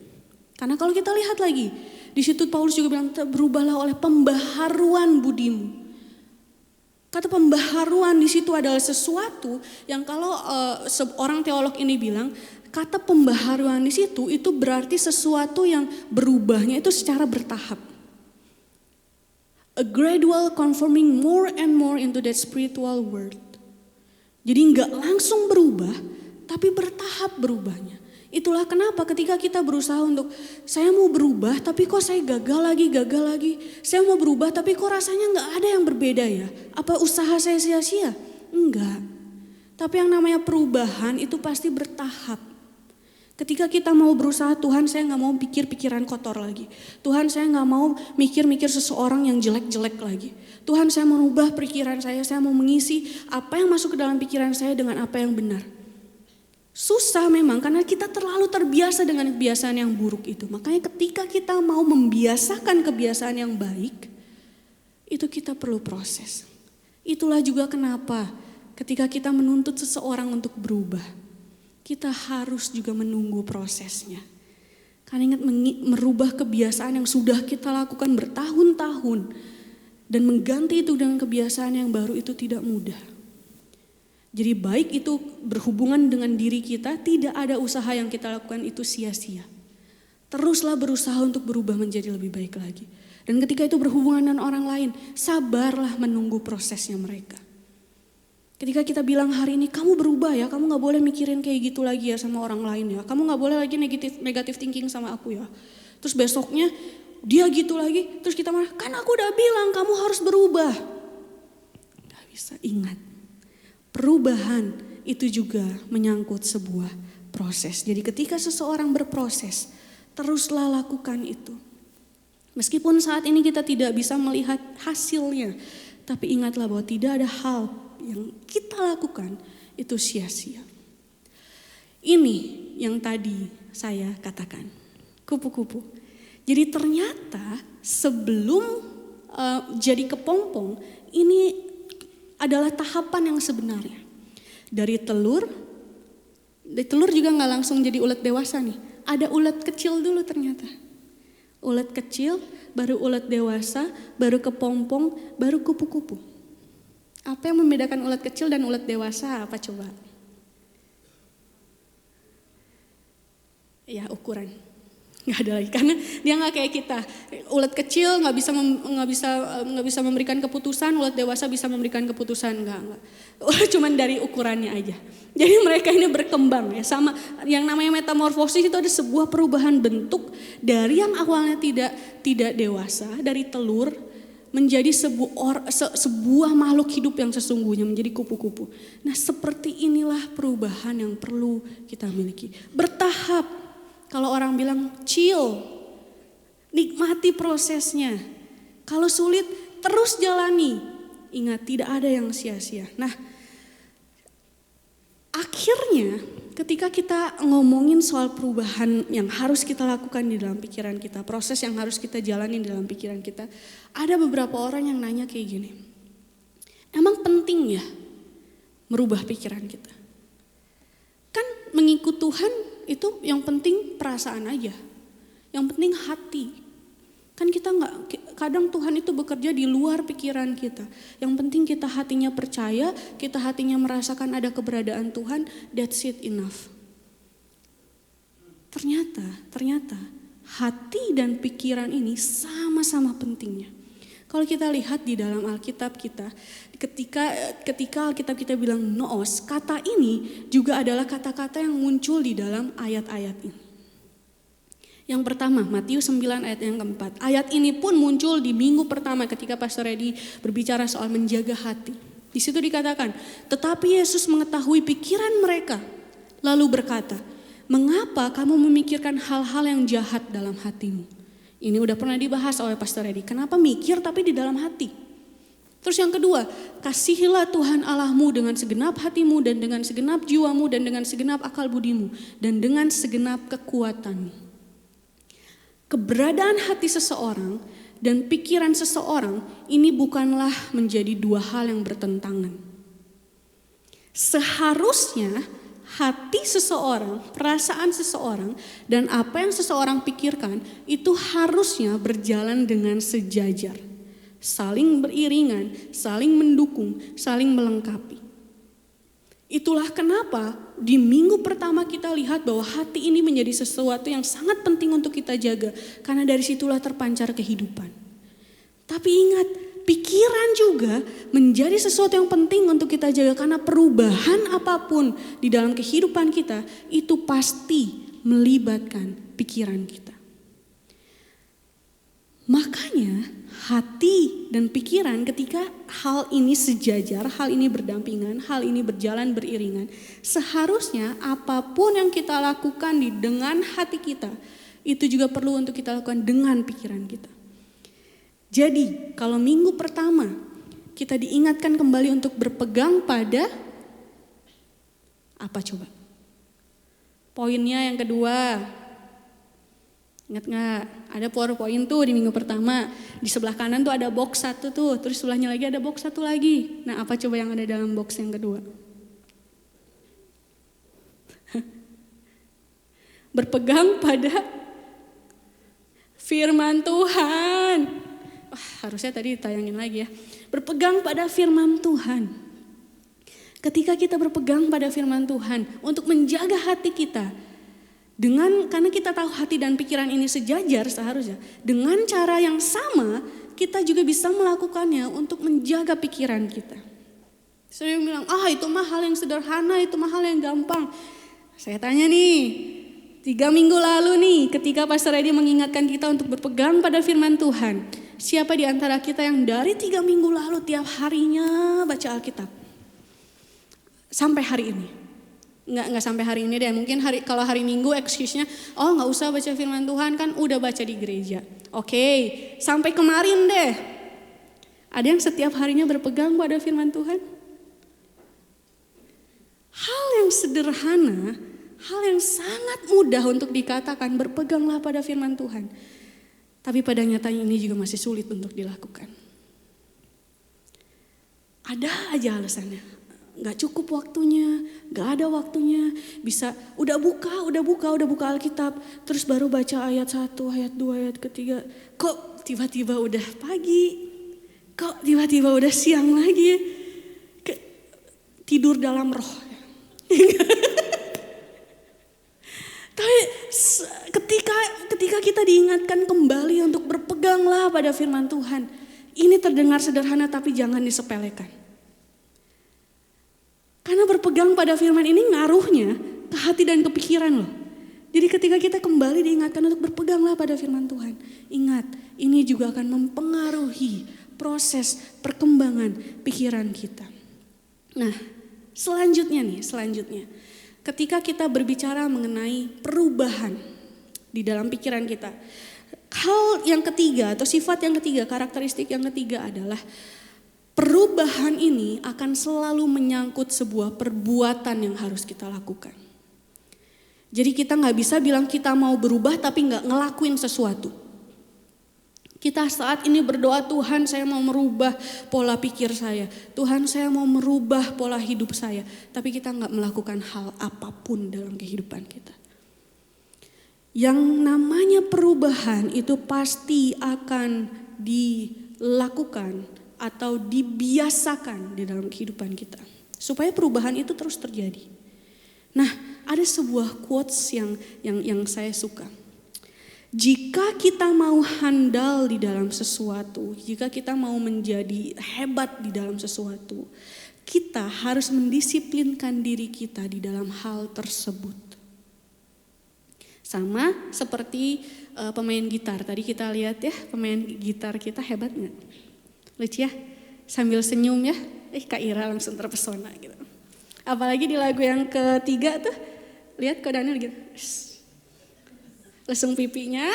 Karena kalau kita lihat lagi, di situ Paulus juga bilang berubahlah oleh pembaharuan budimu. Kata pembaharuan di situ adalah sesuatu yang kalau seorang teolog ini bilang, kata pembaharuan di situ itu berarti sesuatu yang berubahnya itu secara bertahap. A gradual conforming more and more into that spiritual world. Jadi enggak langsung berubah, tapi bertahap berubahnya. Itulah kenapa ketika kita berusaha untuk, saya mau berubah tapi kok saya gagal lagi. Saya mau berubah tapi kok rasanya enggak ada yang berbeda ya. Apa usaha saya sia-sia? Enggak. Tapi yang namanya perubahan itu pasti bertahap. Ketika kita mau berusaha, Tuhan saya gak mau pikir pikiran kotor lagi. Tuhan saya gak mau mikir-mikir seseorang yang jelek-jelek lagi. Tuhan saya mau ubah pikiran saya mau mengisi apa yang masuk ke dalam pikiran saya dengan apa yang benar. Susah memang karena kita terlalu terbiasa dengan kebiasaan yang buruk itu. Makanya ketika kita mau membiasakan kebiasaan yang baik, itu kita perlu proses. Itulah juga kenapa ketika kita menuntut seseorang untuk berubah, kita harus juga menunggu prosesnya. Karena ingat merubah kebiasaan yang sudah kita lakukan bertahun-tahun dan mengganti itu dengan kebiasaan yang baru itu tidak mudah. Jadi baik itu berhubungan dengan diri kita, tidak ada usaha yang kita lakukan itu sia-sia. Teruslah berusaha untuk berubah menjadi lebih baik lagi. Dan ketika itu berhubungan dengan orang lain, sabarlah menunggu prosesnya mereka. Ketika kita bilang hari ini kamu berubah ya, kamu gak boleh mikirin kayak gitu lagi ya sama orang lain ya. Kamu gak boleh lagi negatif thinking sama aku ya. Terus besoknya dia gitu lagi, terus kita marah, kan aku udah bilang kamu harus berubah. Gak bisa, ingat. Perubahan itu juga menyangkut sebuah proses. Jadi ketika seseorang berproses, teruslah lakukan itu. Meskipun saat ini kita tidak bisa melihat hasilnya, tapi ingatlah bahwa tidak ada hal yang kita lakukan itu sia-sia. Ini yang tadi saya katakan, kupu-kupu. Jadi ternyata sebelum jadi kepompong, ini adalah tahapan yang sebenarnya. Dari telur juga nggak langsung jadi ulet dewasa nih. Ada ulet kecil dulu ternyata. Ulet kecil, baru ulet dewasa, baru kepompong, baru kupu-kupu. Apa yang membedakan ulet kecil dan ulet dewasa? Apa coba? Ya, ukuran. Nggak ada lagi, karena dia nggak kayak kita. Ulet kecil nggak bisa memberikan keputusan, ulet dewasa bisa memberikan keputusan, nggak. Cuman dari ukurannya aja. Jadi mereka ini berkembang ya, sama yang namanya metamorfosis itu ada sebuah perubahan bentuk dari yang awalnya tidak dewasa, dari telur menjadi sebuah makhluk hidup yang sesungguhnya, menjadi kupu-kupu. Nah, seperti inilah perubahan yang perlu kita miliki. Bertahap. Kalau orang bilang chill, nikmati prosesnya. Kalau sulit, terus jalani. Ingat, tidak ada yang sia-sia. Nah, akhirnya ketika kita ngomongin soal perubahan yang harus kita lakukan di dalam pikiran kita, proses yang harus kita jalani di dalam pikiran kita, ada beberapa orang yang nanya kayak gini. Emang penting ya merubah pikiran kita? Kan mengikut Tuhan itu yang penting perasaan aja, yang penting hati. Kan kita kadang Tuhan itu bekerja di luar pikiran kita. Yang penting kita hatinya percaya, kita hatinya merasakan ada keberadaan Tuhan, that's it enough. Ternyata hati dan pikiran ini sama-sama pentingnya. Kalau kita lihat di dalam Alkitab kita, ketika Alkitab kita bilang noos, kata ini juga adalah kata-kata yang muncul di dalam ayat-ayat ini. Yang pertama, Matius 9 ayat yang keempat. Ayat ini pun muncul di minggu pertama ketika Pastor Edi berbicara soal menjaga hati. Di situ dikatakan, tetapi Yesus mengetahui pikiran mereka, lalu berkata, mengapa kamu memikirkan hal-hal yang jahat dalam hatimu? Ini udah pernah dibahas oleh Pastor Edi. Kenapa mikir tapi di dalam hati? Terus yang kedua, kasihilah Tuhan Allahmu dengan segenap hatimu dan dengan segenap jiwamu dan dengan segenap akal budimu dan dengan segenap kekuatanmu. Keberadaan hati seseorang dan pikiran seseorang ini bukanlah menjadi dua hal yang bertentangan. Seharusnya hati seseorang, perasaan seseorang, dan apa yang seseorang pikirkan itu harusnya berjalan dengan sejajar. Saling beriringan, saling mendukung, saling melengkapi. Itulah kenapa di minggu pertama kita lihat bahwa hati ini menjadi sesuatu yang sangat penting untuk kita jaga. Karena dari situlah terpancar kehidupan. Tapi ingat, pikiran juga menjadi sesuatu yang penting untuk kita jaga. Karena perubahan apapun di dalam kehidupan kita itu pasti melibatkan pikiran kita. Makanya hati dan pikiran ketika hal ini sejajar, hal ini berdampingan, hal ini berjalan beriringan, seharusnya apapun yang kita lakukan dengan hati kita, itu juga perlu untuk kita lakukan dengan pikiran kita. Jadi kalau minggu pertama kita diingatkan kembali untuk berpegang pada apa coba? Poinnya yang kedua. Ingat gak? Ada PowerPoint tuh di minggu pertama. Di sebelah kanan tuh ada box satu tuh. Terus sebelahnya lagi ada box satu lagi. Nah, apa coba yang ada dalam box yang kedua? Berpegang pada firman Tuhan. Wah, harusnya tadi ditayangin lagi ya. Berpegang pada firman Tuhan. Ketika kita berpegang pada firman Tuhan untuk menjaga hati kita, karena kita tahu hati dan pikiran ini sejajar seharusnya, dengan cara yang sama kita juga bisa melakukannya untuk menjaga pikiran kita. Saya bilang, itu mah hal yang sederhana, itu mah hal yang gampang. Saya tanya nih, 3 minggu lalu nih ketika Pastor Edi mengingatkan kita untuk berpegang pada firman Tuhan, siapa di antara kita yang dari 3 minggu lalu tiap harinya baca Alkitab? Sampai hari ini. Nggak sampai hari ini deh. Mungkin kalau hari Minggu excuse-nya, oh nggak usah baca firman Tuhan kan udah baca di gereja. Oke, sampai kemarin deh. Ada yang setiap harinya berpegang pada firman Tuhan? Hal yang sederhana, hal yang sangat mudah untuk dikatakan berpeganglah pada firman Tuhan. Tapi pada nyatanya ini juga masih sulit untuk dilakukan. Ada aja alasannya. Gak cukup waktunya, gak ada waktunya. Bisa udah buka Alkitab. Terus baru baca ayat 1, ayat 2, ayat ketiga. Kok tiba-tiba udah pagi? Kok tiba-tiba udah siang lagi? Tidur dalam roh. Tapi ketika kita diingatkan kembali untuk berpeganglah pada firman Tuhan. Ini terdengar sederhana tapi jangan disepelekan. Karena berpegang pada firman ini ngaruhnya ke hati dan kepikiran loh. Jadi ketika kita kembali diingatkan untuk berpeganglah pada firman Tuhan. Ingat, ini juga akan mempengaruhi proses perkembangan pikiran kita. Nah, selanjutnya. Ketika kita berbicara mengenai perubahan di dalam pikiran kita. Hal yang ketiga atau sifat yang ketiga, karakteristik yang ketiga adalah perubahan ini akan selalu menyangkut sebuah perbuatan yang harus kita lakukan. Jadi kita gak bisa bilang kita mau berubah tapi gak ngelakuin sesuatu. Kita saat ini berdoa, Tuhan saya mau merubah pola pikir saya. Tuhan saya mau merubah pola hidup saya. Tapi kita gak melakukan hal apapun dalam kehidupan kita. Yang namanya perubahan itu pasti akan dilakukan atau dibiasakan di dalam kehidupan kita. Supaya perubahan itu terus terjadi. Nah, ada sebuah quotes yang saya suka. Jika kita mau handal di dalam sesuatu, jika kita mau menjadi hebat di dalam sesuatu, kita harus mendisiplinkan diri kita di dalam hal tersebut. Sama seperti pemain gitar. Tadi kita lihat ya, pemain gitar kita hebat gak? Lucu ya, sambil senyum ya, Kak Ira langsung terpesona gitu. Apalagi di lagu yang ketiga tuh, lihat Kak Daniel gitu, lesung pipinya,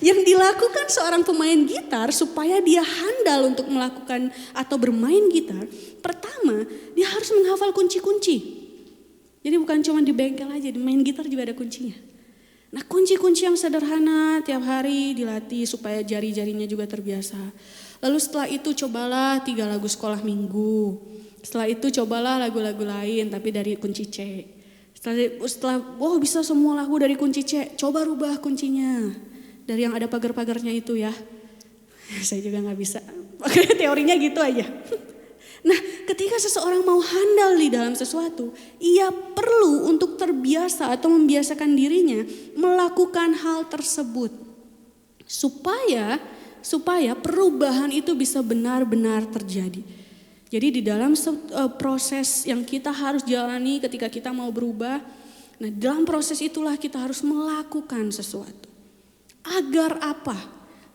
Yang dilakukan seorang pemain gitar supaya dia handal untuk melakukan atau bermain gitar, pertama dia harus menghafal kunci-kunci. Jadi bukan cuma di bengkel aja, di main gitar juga ada kuncinya. Nah kunci-kunci yang sederhana tiap hari dilatih supaya jari-jarinya juga terbiasa. Lalu setelah itu cobalah 3 lagu sekolah minggu. Setelah itu cobalah lagu-lagu lain tapi dari kunci C. Setelah bisa semua lagu dari kunci C, coba rubah kuncinya. Dari yang ada pagar-pagarnya itu ya. Saya juga gak bisa, makanya teorinya gitu aja. Nah, ketika seseorang mau handal di dalam sesuatu, ia perlu untuk terbiasa atau membiasakan dirinya melakukan hal tersebut. Supaya perubahan itu bisa benar-benar terjadi. Jadi di dalam proses yang kita harus jalani ketika kita mau berubah, nah dalam proses itulah kita harus melakukan sesuatu. Agar apa?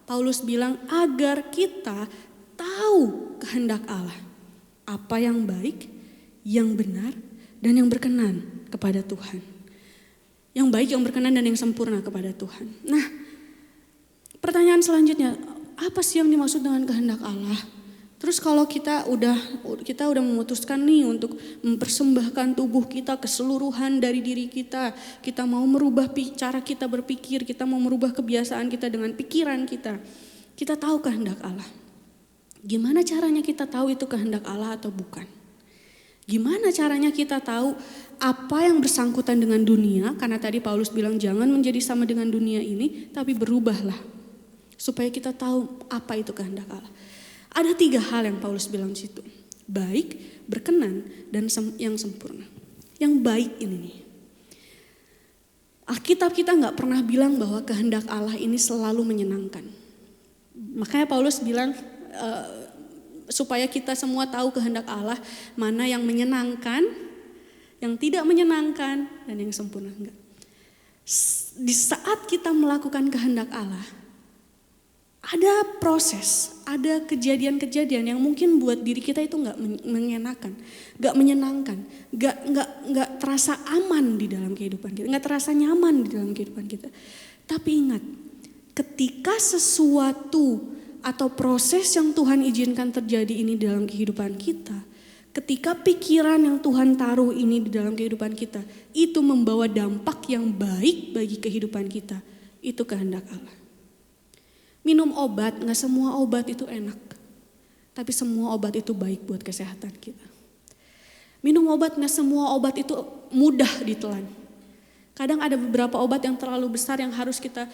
Paulus bilang agar kita tahu kehendak Allah. Apa yang baik, yang benar, dan yang berkenan kepada Tuhan. Yang baik, yang berkenan, dan yang sempurna kepada Tuhan. Nah, pertanyaan selanjutnya, apa sih yang dimaksud dengan kehendak Allah? Terus kalau kita udah memutuskan nih untuk mempersembahkan tubuh kita keseluruhan dari diri kita mau merubah cara kita berpikir, kita mau merubah kebiasaan kita dengan pikiran kita tahu kehendak Allah. Gimana caranya kita tahu itu kehendak Allah atau bukan? Gimana caranya kita tahu apa yang bersangkutan dengan dunia? Karena tadi Paulus bilang jangan menjadi sama dengan dunia ini, tapi berubahlah. Supaya kita tahu apa itu kehendak Allah. Ada 3 hal yang Paulus bilang di situ. Baik, berkenan, dan yang sempurna. Yang baik ini nih. Alkitab kita gak pernah bilang bahwa kehendak Allah ini selalu menyenangkan. Makanya Paulus bilang supaya kita semua tahu kehendak Allah, mana yang menyenangkan, yang tidak menyenangkan, dan yang sempurna enggak. Di saat kita melakukan kehendak Allah, ada proses, ada kejadian-kejadian yang mungkin buat diri kita itu nggak mengenakan, nggak menyenangkan, nggak terasa aman di dalam kehidupan kita, nggak terasa nyaman di dalam kehidupan kita. Tapi ingat, ketika sesuatu atau proses yang Tuhan izinkan terjadi ini dalam kehidupan kita, ketika pikiran yang Tuhan taruh ini di dalam kehidupan kita, itu membawa dampak yang baik bagi kehidupan kita, itu kehendak Allah. Minum obat, gak semua obat itu enak. Tapi semua obat itu baik buat kesehatan kita. Minum obat, gak semua obat itu mudah ditelan. Kadang ada beberapa obat yang terlalu besar yang harus kita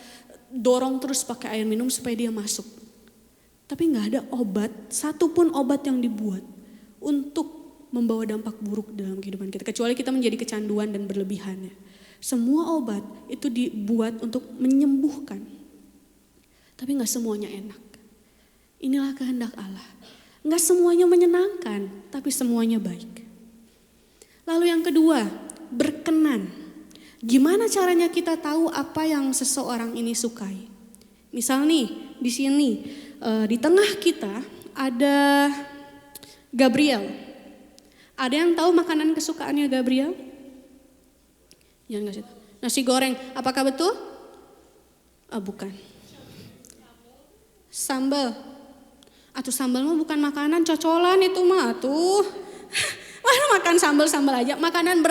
dorong terus pakai air minum supaya dia masuk. Tapi gak ada obat, satupun obat yang dibuat untuk membawa dampak buruk dalam kehidupan kita. Kecuali kita menjadi kecanduan dan berlebihannya. Semua obat itu dibuat untuk menyembuhkan. Tapi gak semuanya enak. Inilah kehendak Allah. Gak semuanya menyenangkan, tapi semuanya baik. Lalu yang kedua, berkenan. Gimana caranya kita tahu apa yang seseorang ini sukai? Misal nih, di sini, di tengah kita ada Gabriel. Ada yang tahu makanan kesukaannya Gabriel? Jangan kasih tahu. Nasi goreng, apakah betul? Bukan. Sambal. Atuh sambal mah bukan makanan, cocolan itu mah atuh. Mana makan sambal aja, makanan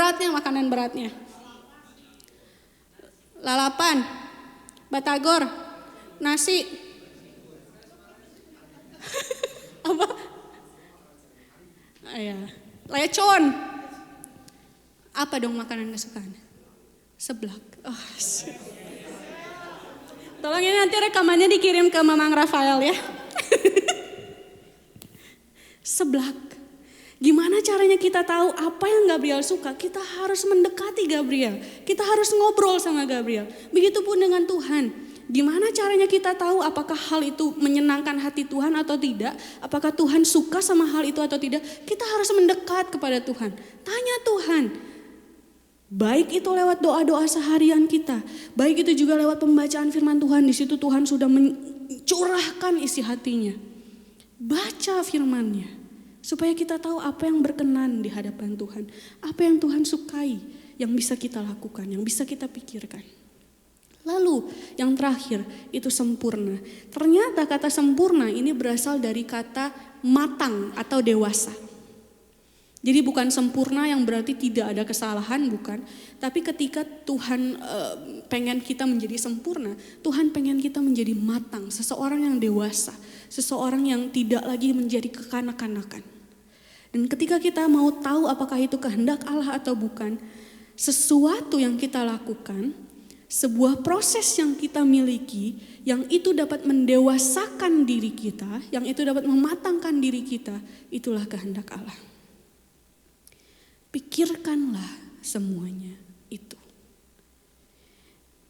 beratnya. Lalapan, batagor, nasi. Apa? Ya, lecon. Apa dong makanan kesukaan? Seblak. Oh, tolong ini nanti rekamannya dikirim ke Mamang Rafael ya. Seblak. Gimana caranya kita tahu apa yang Gabriel suka? Kita harus mendekati Gabriel. Kita harus ngobrol sama Gabriel. Begitupun dengan Tuhan. Gimana caranya kita tahu apakah hal itu menyenangkan hati Tuhan atau tidak? Apakah Tuhan suka sama hal itu atau tidak? Kita harus mendekat kepada Tuhan. Tanya Tuhan. Baik itu lewat doa-doa seharian kita. Baik itu juga lewat pembacaan firman Tuhan. Di situ Tuhan sudah mencurahkan isi hatinya. Baca firman-Nya. Supaya kita tahu apa yang berkenan di hadapan Tuhan. Apa yang Tuhan sukai. Yang bisa kita lakukan. Yang bisa kita pikirkan. Lalu yang terakhir itu sempurna. Ternyata kata sempurna ini berasal dari kata matang atau dewasa. Jadi bukan sempurna yang berarti tidak ada kesalahan, bukan. Tapi ketika Tuhan pengen kita menjadi sempurna, Tuhan pengen kita menjadi matang. Seseorang yang dewasa, seseorang yang tidak lagi menjadi kekanak-kanakan. Dan ketika kita mau tahu apakah itu kehendak Allah atau bukan, sesuatu yang kita lakukan, sebuah proses yang kita miliki, yang itu dapat mendewasakan diri kita, yang itu dapat mematangkan diri kita, itulah kehendak Allah. Pikirkanlah semuanya itu.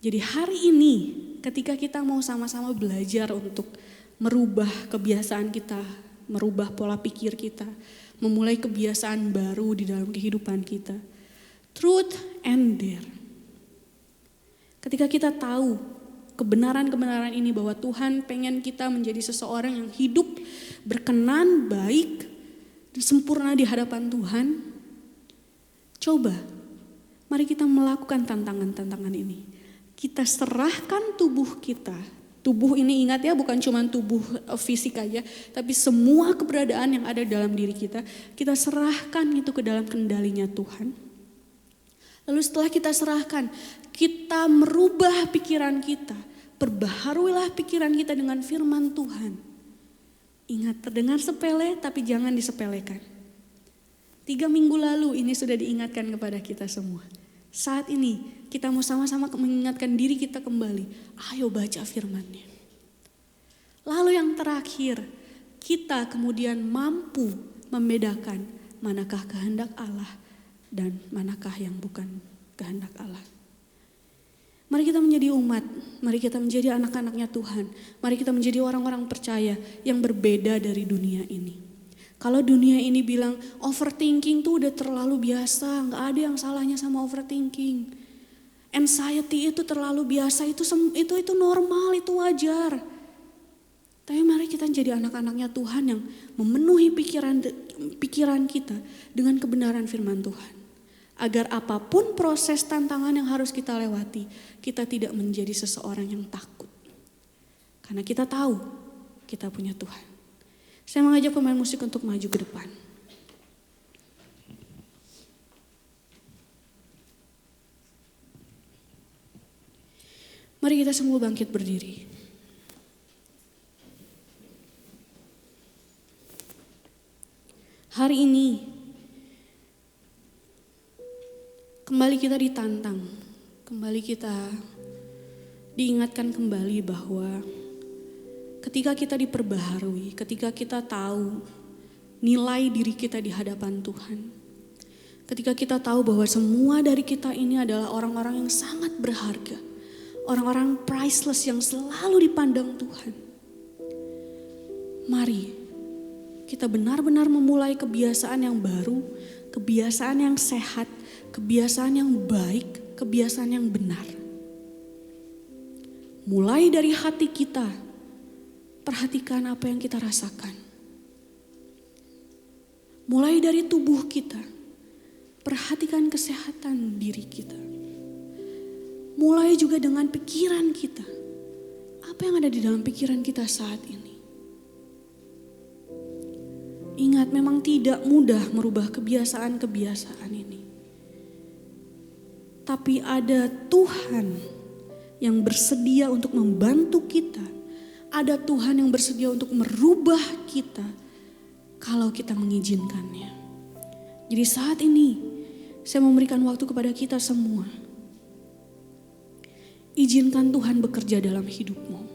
Jadi hari ini ketika kita mau sama-sama belajar untuk merubah kebiasaan kita, merubah pola pikir kita, memulai kebiasaan baru di dalam kehidupan kita. Truth and dare. Ketika kita tahu kebenaran-kebenaran ini bahwa Tuhan pengen kita menjadi seseorang yang hidup berkenan, baik, dan sempurna di hadapan Tuhan. Coba, mari kita melakukan tantangan-tantangan ini. Kita serahkan tubuh kita. Tubuh ini ingat ya, bukan cuma tubuh fisik aja, tapi semua keberadaan yang ada dalam diri kita, kita serahkan itu ke dalam kendalinya Tuhan. Lalu setelah kita serahkan, kita merubah pikiran kita, perbaharuilah pikiran kita dengan firman Tuhan. Ingat, terdengar sepele tapi jangan disepelekan. 3 minggu lalu ini sudah diingatkan kepada kita semua. Saat ini kita mau sama-sama mengingatkan diri kita kembali. Ayo baca firman-Nya. Lalu yang terakhir, kita kemudian mampu membedakan manakah kehendak Allah dan manakah yang bukan kehendak Allah. Mari kita menjadi umat, mari kita menjadi anak-anaknya Tuhan. Mari kita menjadi orang-orang percaya yang berbeda dari dunia ini. Kalau dunia ini bilang overthinking tuh udah terlalu biasa, gak ada yang salahnya sama overthinking. Anxiety itu terlalu biasa, itu normal, itu wajar. Tapi mari kita jadi anak-anaknya Tuhan yang memenuhi pikiran kita dengan kebenaran firman Tuhan. Agar apapun proses tantangan yang harus kita lewati, kita tidak menjadi seseorang yang takut. Karena kita tahu kita punya Tuhan. Saya mengajak pemain musik untuk maju ke depan. Mari kita semua bangkit berdiri. Hari ini kembali kita ditantang, kembali kita diingatkan kembali bahwa ketika kita diperbaharui, ketika kita tahu nilai diri kita di hadapan Tuhan, ketika kita tahu bahwa semua dari kita ini adalah orang-orang yang sangat berharga, orang-orang priceless yang selalu dipandang Tuhan. Mari kita benar-benar memulai kebiasaan yang baru, kebiasaan yang sehat, kebiasaan yang baik, kebiasaan yang benar. Mulai dari hati kita, perhatikan apa yang kita rasakan. Mulai dari tubuh kita, perhatikan kesehatan diri kita. Mulai juga dengan pikiran kita. Apa yang ada di dalam pikiran kita saat ini? Ingat, memang tidak mudah merubah kebiasaan-kebiasaan ini. Tapi ada Tuhan yang bersedia untuk membantu kita. Ada Tuhan yang bersedia untuk merubah kita kalau kita mengizinkannya. Jadi saat ini saya memberikan waktu kepada kita semua. Izinkan Tuhan bekerja dalam hidupmu.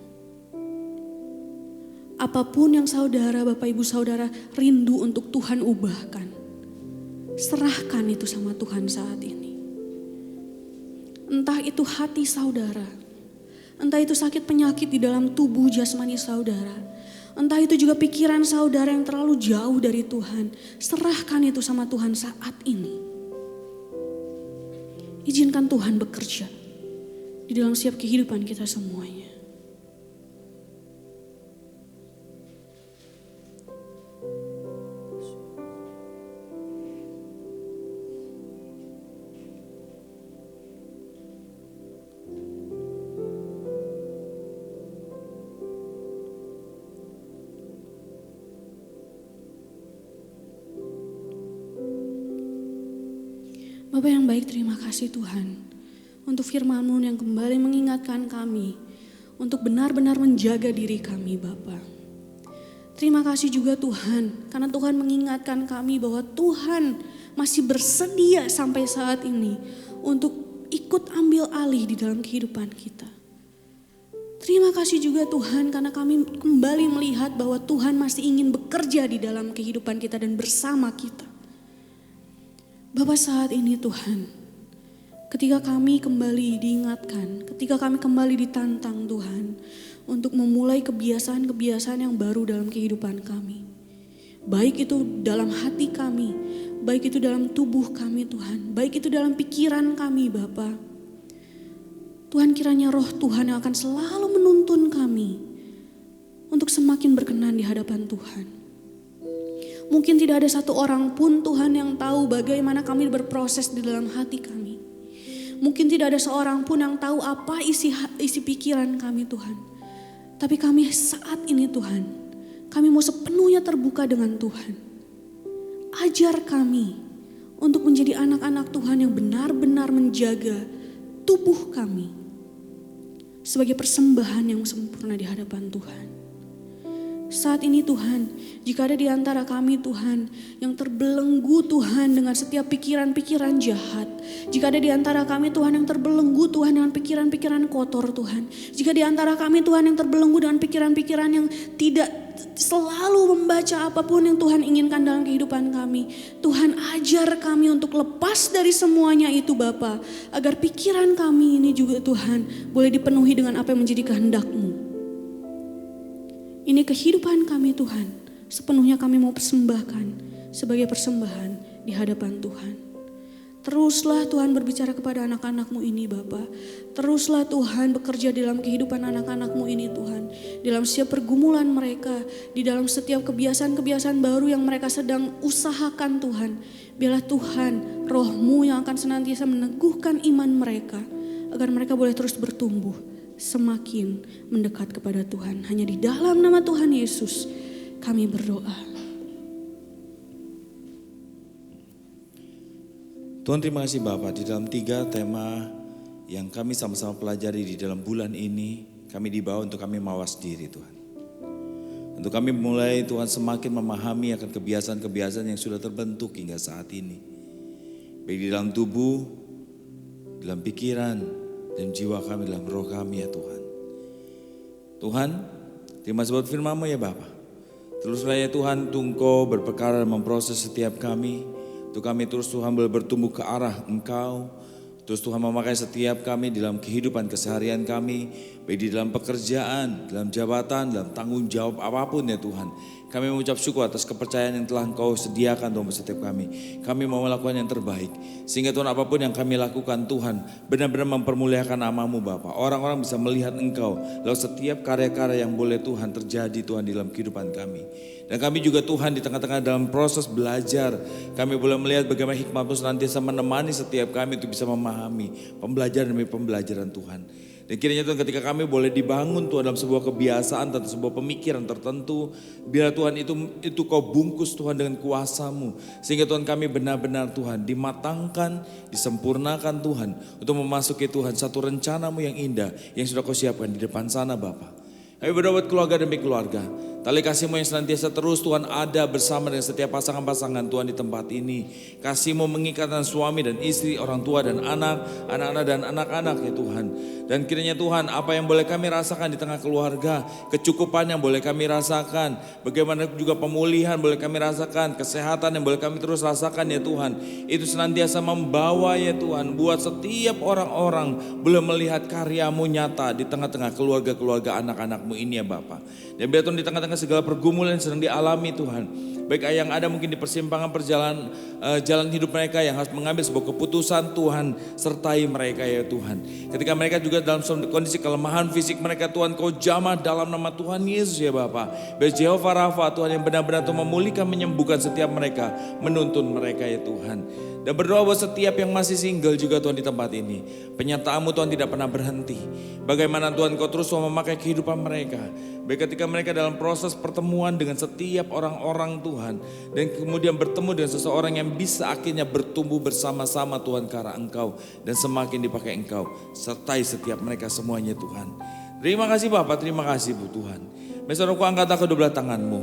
Apapun yang saudara, Bapak Ibu Saudara rindu untuk Tuhan ubahkan, serahkan itu sama Tuhan saat ini. Entah itu hati saudara, entah itu sakit penyakit di dalam tubuh jasmani saudara, entah itu juga pikiran saudara yang terlalu jauh dari Tuhan, serahkan itu sama Tuhan saat ini. Izinkan Tuhan bekerja di dalam setiap kehidupan kita semuanya. Bapak yang baik, terima kasih Tuhan untuk firman-Mu yang kembali mengingatkan kami untuk benar-benar menjaga diri kami Bapak. Terima kasih juga Tuhan karena Tuhan mengingatkan kami bahwa Tuhan masih bersedia sampai saat ini untuk ikut ambil alih di dalam kehidupan kita. Terima kasih juga Tuhan karena kami kembali melihat bahwa Tuhan masih ingin bekerja di dalam kehidupan kita dan bersama kita. Bapak saat ini Tuhan, ketika kami kembali diingatkan, ketika kami kembali ditantang Tuhan untuk memulai kebiasaan-kebiasaan yang baru dalam kehidupan kami. Baik itu dalam hati kami, baik itu dalam tubuh kami Tuhan, baik itu dalam pikiran kami Bapa. Tuhan kiranya roh Tuhan yang akan selalu menuntun kami untuk semakin berkenan di hadapan Tuhan. Mungkin tidak ada satu orang pun Tuhan yang tahu bagaimana kami berproses di dalam hati kami. Mungkin tidak ada seorang pun yang tahu apa isi pikiran kami Tuhan. Tapi kami saat ini Tuhan, kami mau sepenuhnya terbuka dengan Tuhan. Ajar kami untuk menjadi anak-anak Tuhan yang benar-benar menjaga tubuh kami sebagai persembahan yang sempurna di hadapan Tuhan. Saat ini Tuhan, jika ada di antara kami Tuhan yang terbelenggu Tuhan dengan setiap pikiran-pikiran jahat. Jika ada di antara kami Tuhan yang terbelenggu Tuhan dengan pikiran-pikiran kotor Tuhan. Jika di antara kami Tuhan yang terbelenggu dengan pikiran-pikiran yang tidak selalu membaca apapun yang Tuhan inginkan dalam kehidupan kami. Tuhan ajar kami untuk lepas dari semuanya itu Bapa. Agar pikiran kami ini juga Tuhan boleh dipenuhi dengan apa yang menjadi kehendak-Mu. Ini kehidupan kami Tuhan, sepenuhnya kami mau persembahkan sebagai persembahan di hadapan Tuhan. Teruslah Tuhan berbicara kepada anak-anak-Mu ini Bapa. Teruslah Tuhan bekerja dalam kehidupan anak-anak-Mu ini Tuhan. Dalam setiap pergumulan mereka, di dalam setiap kebiasaan-kebiasaan baru yang mereka sedang usahakan Tuhan. Biarlah Tuhan Roh-Mu yang akan senantiasa meneguhkan iman mereka. Agar mereka boleh terus bertumbuh, semakin mendekat kepada Tuhan. Hanya di dalam nama Tuhan Yesus kami berdoa. Tuhan terima kasih Bapak, di dalam 3 tema yang kami sama-sama pelajari di dalam bulan ini, kami dibawa untuk kami mawas diri Tuhan. Untuk kami mulai Tuhan semakin memahami akan kebiasaan-kebiasaan yang sudah terbentuk hingga saat ini. Baik di dalam tubuh, dalam pikiran, dan jiwa kami, dalam roh kami ya Tuhan. Tuhan, terima kasih buat firman-Mu ya Bapak. Teruslah ya Tuhan, Engkau berperkara dan memproses setiap kami. Untuk kami terus Tuhan boleh bertumbuh ke arah Engkau. Terus Tuhan memakai setiap kami dalam kehidupan keseharian kami. Baik di dalam pekerjaan, dalam jabatan, dalam tanggung jawab apapun ya Tuhan. Kami mengucap syukur atas kepercayaan yang telah Engkau sediakan Tuhan setiap kami. Kami mau melakukan yang terbaik. Sehingga Tuhan apapun yang kami lakukan Tuhan benar-benar mempermuliakan nama-Mu Bapa. Orang-orang bisa melihat Engkau lewat setiap karya-karya yang boleh Tuhan terjadi Tuhan di dalam kehidupan kami. Dan kami juga Tuhan di tengah-tengah dalam proses belajar. Kami boleh melihat bagaimana hikmat-Mu senantiasa menemani setiap kami untuk bisa memahami pembelajaran demi pembelajaran Tuhan. Dan kiranya Tuhan ketika kami boleh dibangun Tuhan dalam sebuah kebiasaan atau sebuah pemikiran tertentu. Biar Tuhan itu Kau bungkus Tuhan dengan kuasa-Mu. Sehingga Tuhan kami benar-benar Tuhan dimatangkan, disempurnakan Tuhan. Untuk memasuki Tuhan satu rencana-Mu yang indah yang sudah Kau siapkan di depan sana Bapa. Kami berdoa buat keluarga demi keluarga. Tali kasih-Mu yang senantiasa terus Tuhan ada bersama dengan setiap pasangan-pasangan Tuhan di tempat ini. Kasih-Mu mengikatkan suami dan istri, orang tua dan anak, anak-anak dan anak-anak ya Tuhan. Dan kiranya Tuhan apa yang boleh kami rasakan di tengah keluarga, kecukupan yang boleh kami rasakan, bagaimana juga pemulihan boleh kami rasakan, kesehatan yang boleh kami terus rasakan ya Tuhan. Itu senantiasa membawa ya Tuhan, buat setiap orang-orang boleh melihat karya-Mu nyata di tengah-tengah keluarga-keluarga anak-anak-Mu ini ya Bapa. Dan biar Tuhan di tengah-tengah segala pergumulan yang sedang dialami Tuhan. Baik yang ada mungkin di persimpangan perjalanan jalan hidup mereka yang harus mengambil sebuah keputusan Tuhan. Sertai mereka ya Tuhan. Ketika mereka juga dalam kondisi kelemahan fisik mereka Tuhan Kau jamah dalam nama Tuhan Yesus ya Bapa. Biar Jehovah Rafa Tuhan yang benar-benar Tuhan memulihkan menyembuhkan setiap mereka. Menuntun mereka ya Tuhan. Dan berdoa buat setiap yang masih single juga Tuhan di tempat ini. Penyertaan-Mu Tuhan tidak pernah berhenti. Bagaimana Tuhan Kau terus memakai kehidupan mereka. Baik ketika mereka dalam proses pertemuan dengan setiap orang-orang Tuhan. Dan kemudian bertemu dengan seseorang yang bisa akhirnya bertumbuh bersama-sama Tuhan ke arah Engkau. Dan semakin dipakai Engkau. Sertai setiap mereka semuanya Tuhan. Terima kasih Bapak, terima kasih Bu Tuhan. Saudaraku angkat kedua belah tangan-Mu.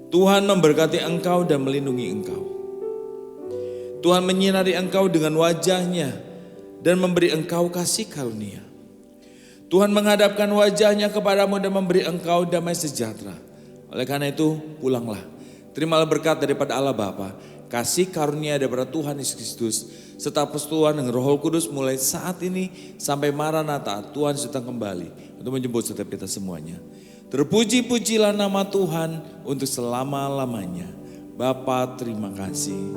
Tuhan memberkati Engkau dan melindungi Engkau. Tuhan menyinari Engkau dengan wajah-Nya dan memberi Engkau kasih karunia. Tuhan menghadapkan wajah-Nya kepadamu dan memberi engkau damai sejahtera. Oleh karena itu pulanglah. Terimalah berkat daripada Allah Bapa, kasih karunia daripada Tuhan Yesus Kristus, serta persekutuan dengan Roh Kudus mulai saat ini sampai Maranatha Tuhan datang kembali untuk menjemput setiap kita semuanya. Terpuji-pujilah nama Tuhan untuk selama-lamanya. Bapa terima kasih.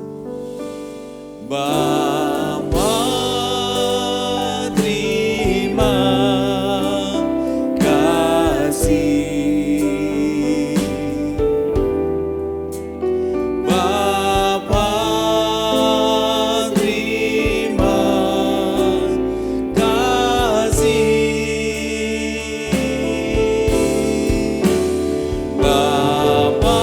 Bapa terima kasih. Bapa terima kasih. Bapa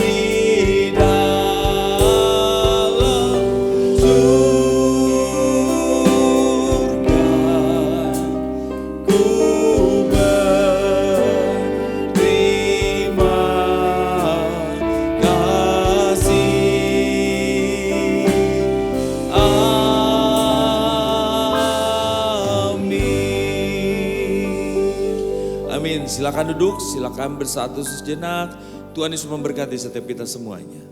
di dalam surga, ku berterima kasih. Amin. Amin. Silakan duduk, silakan bersatu sejenak. Tuhan Yesus memberkati setiap kita semuanya.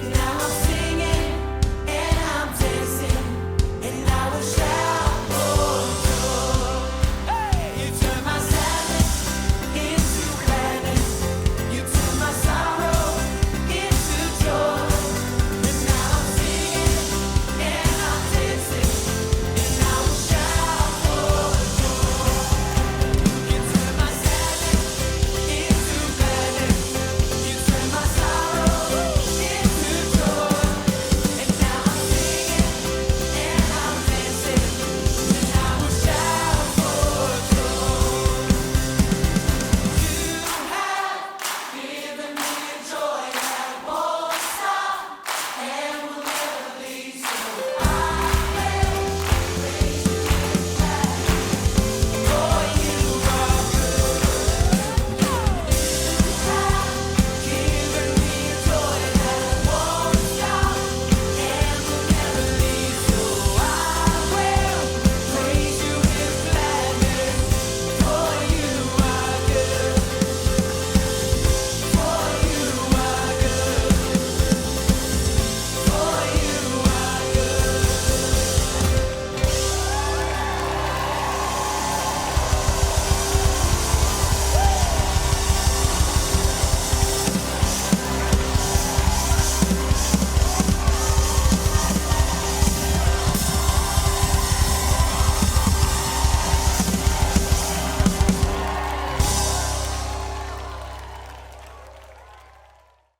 It's not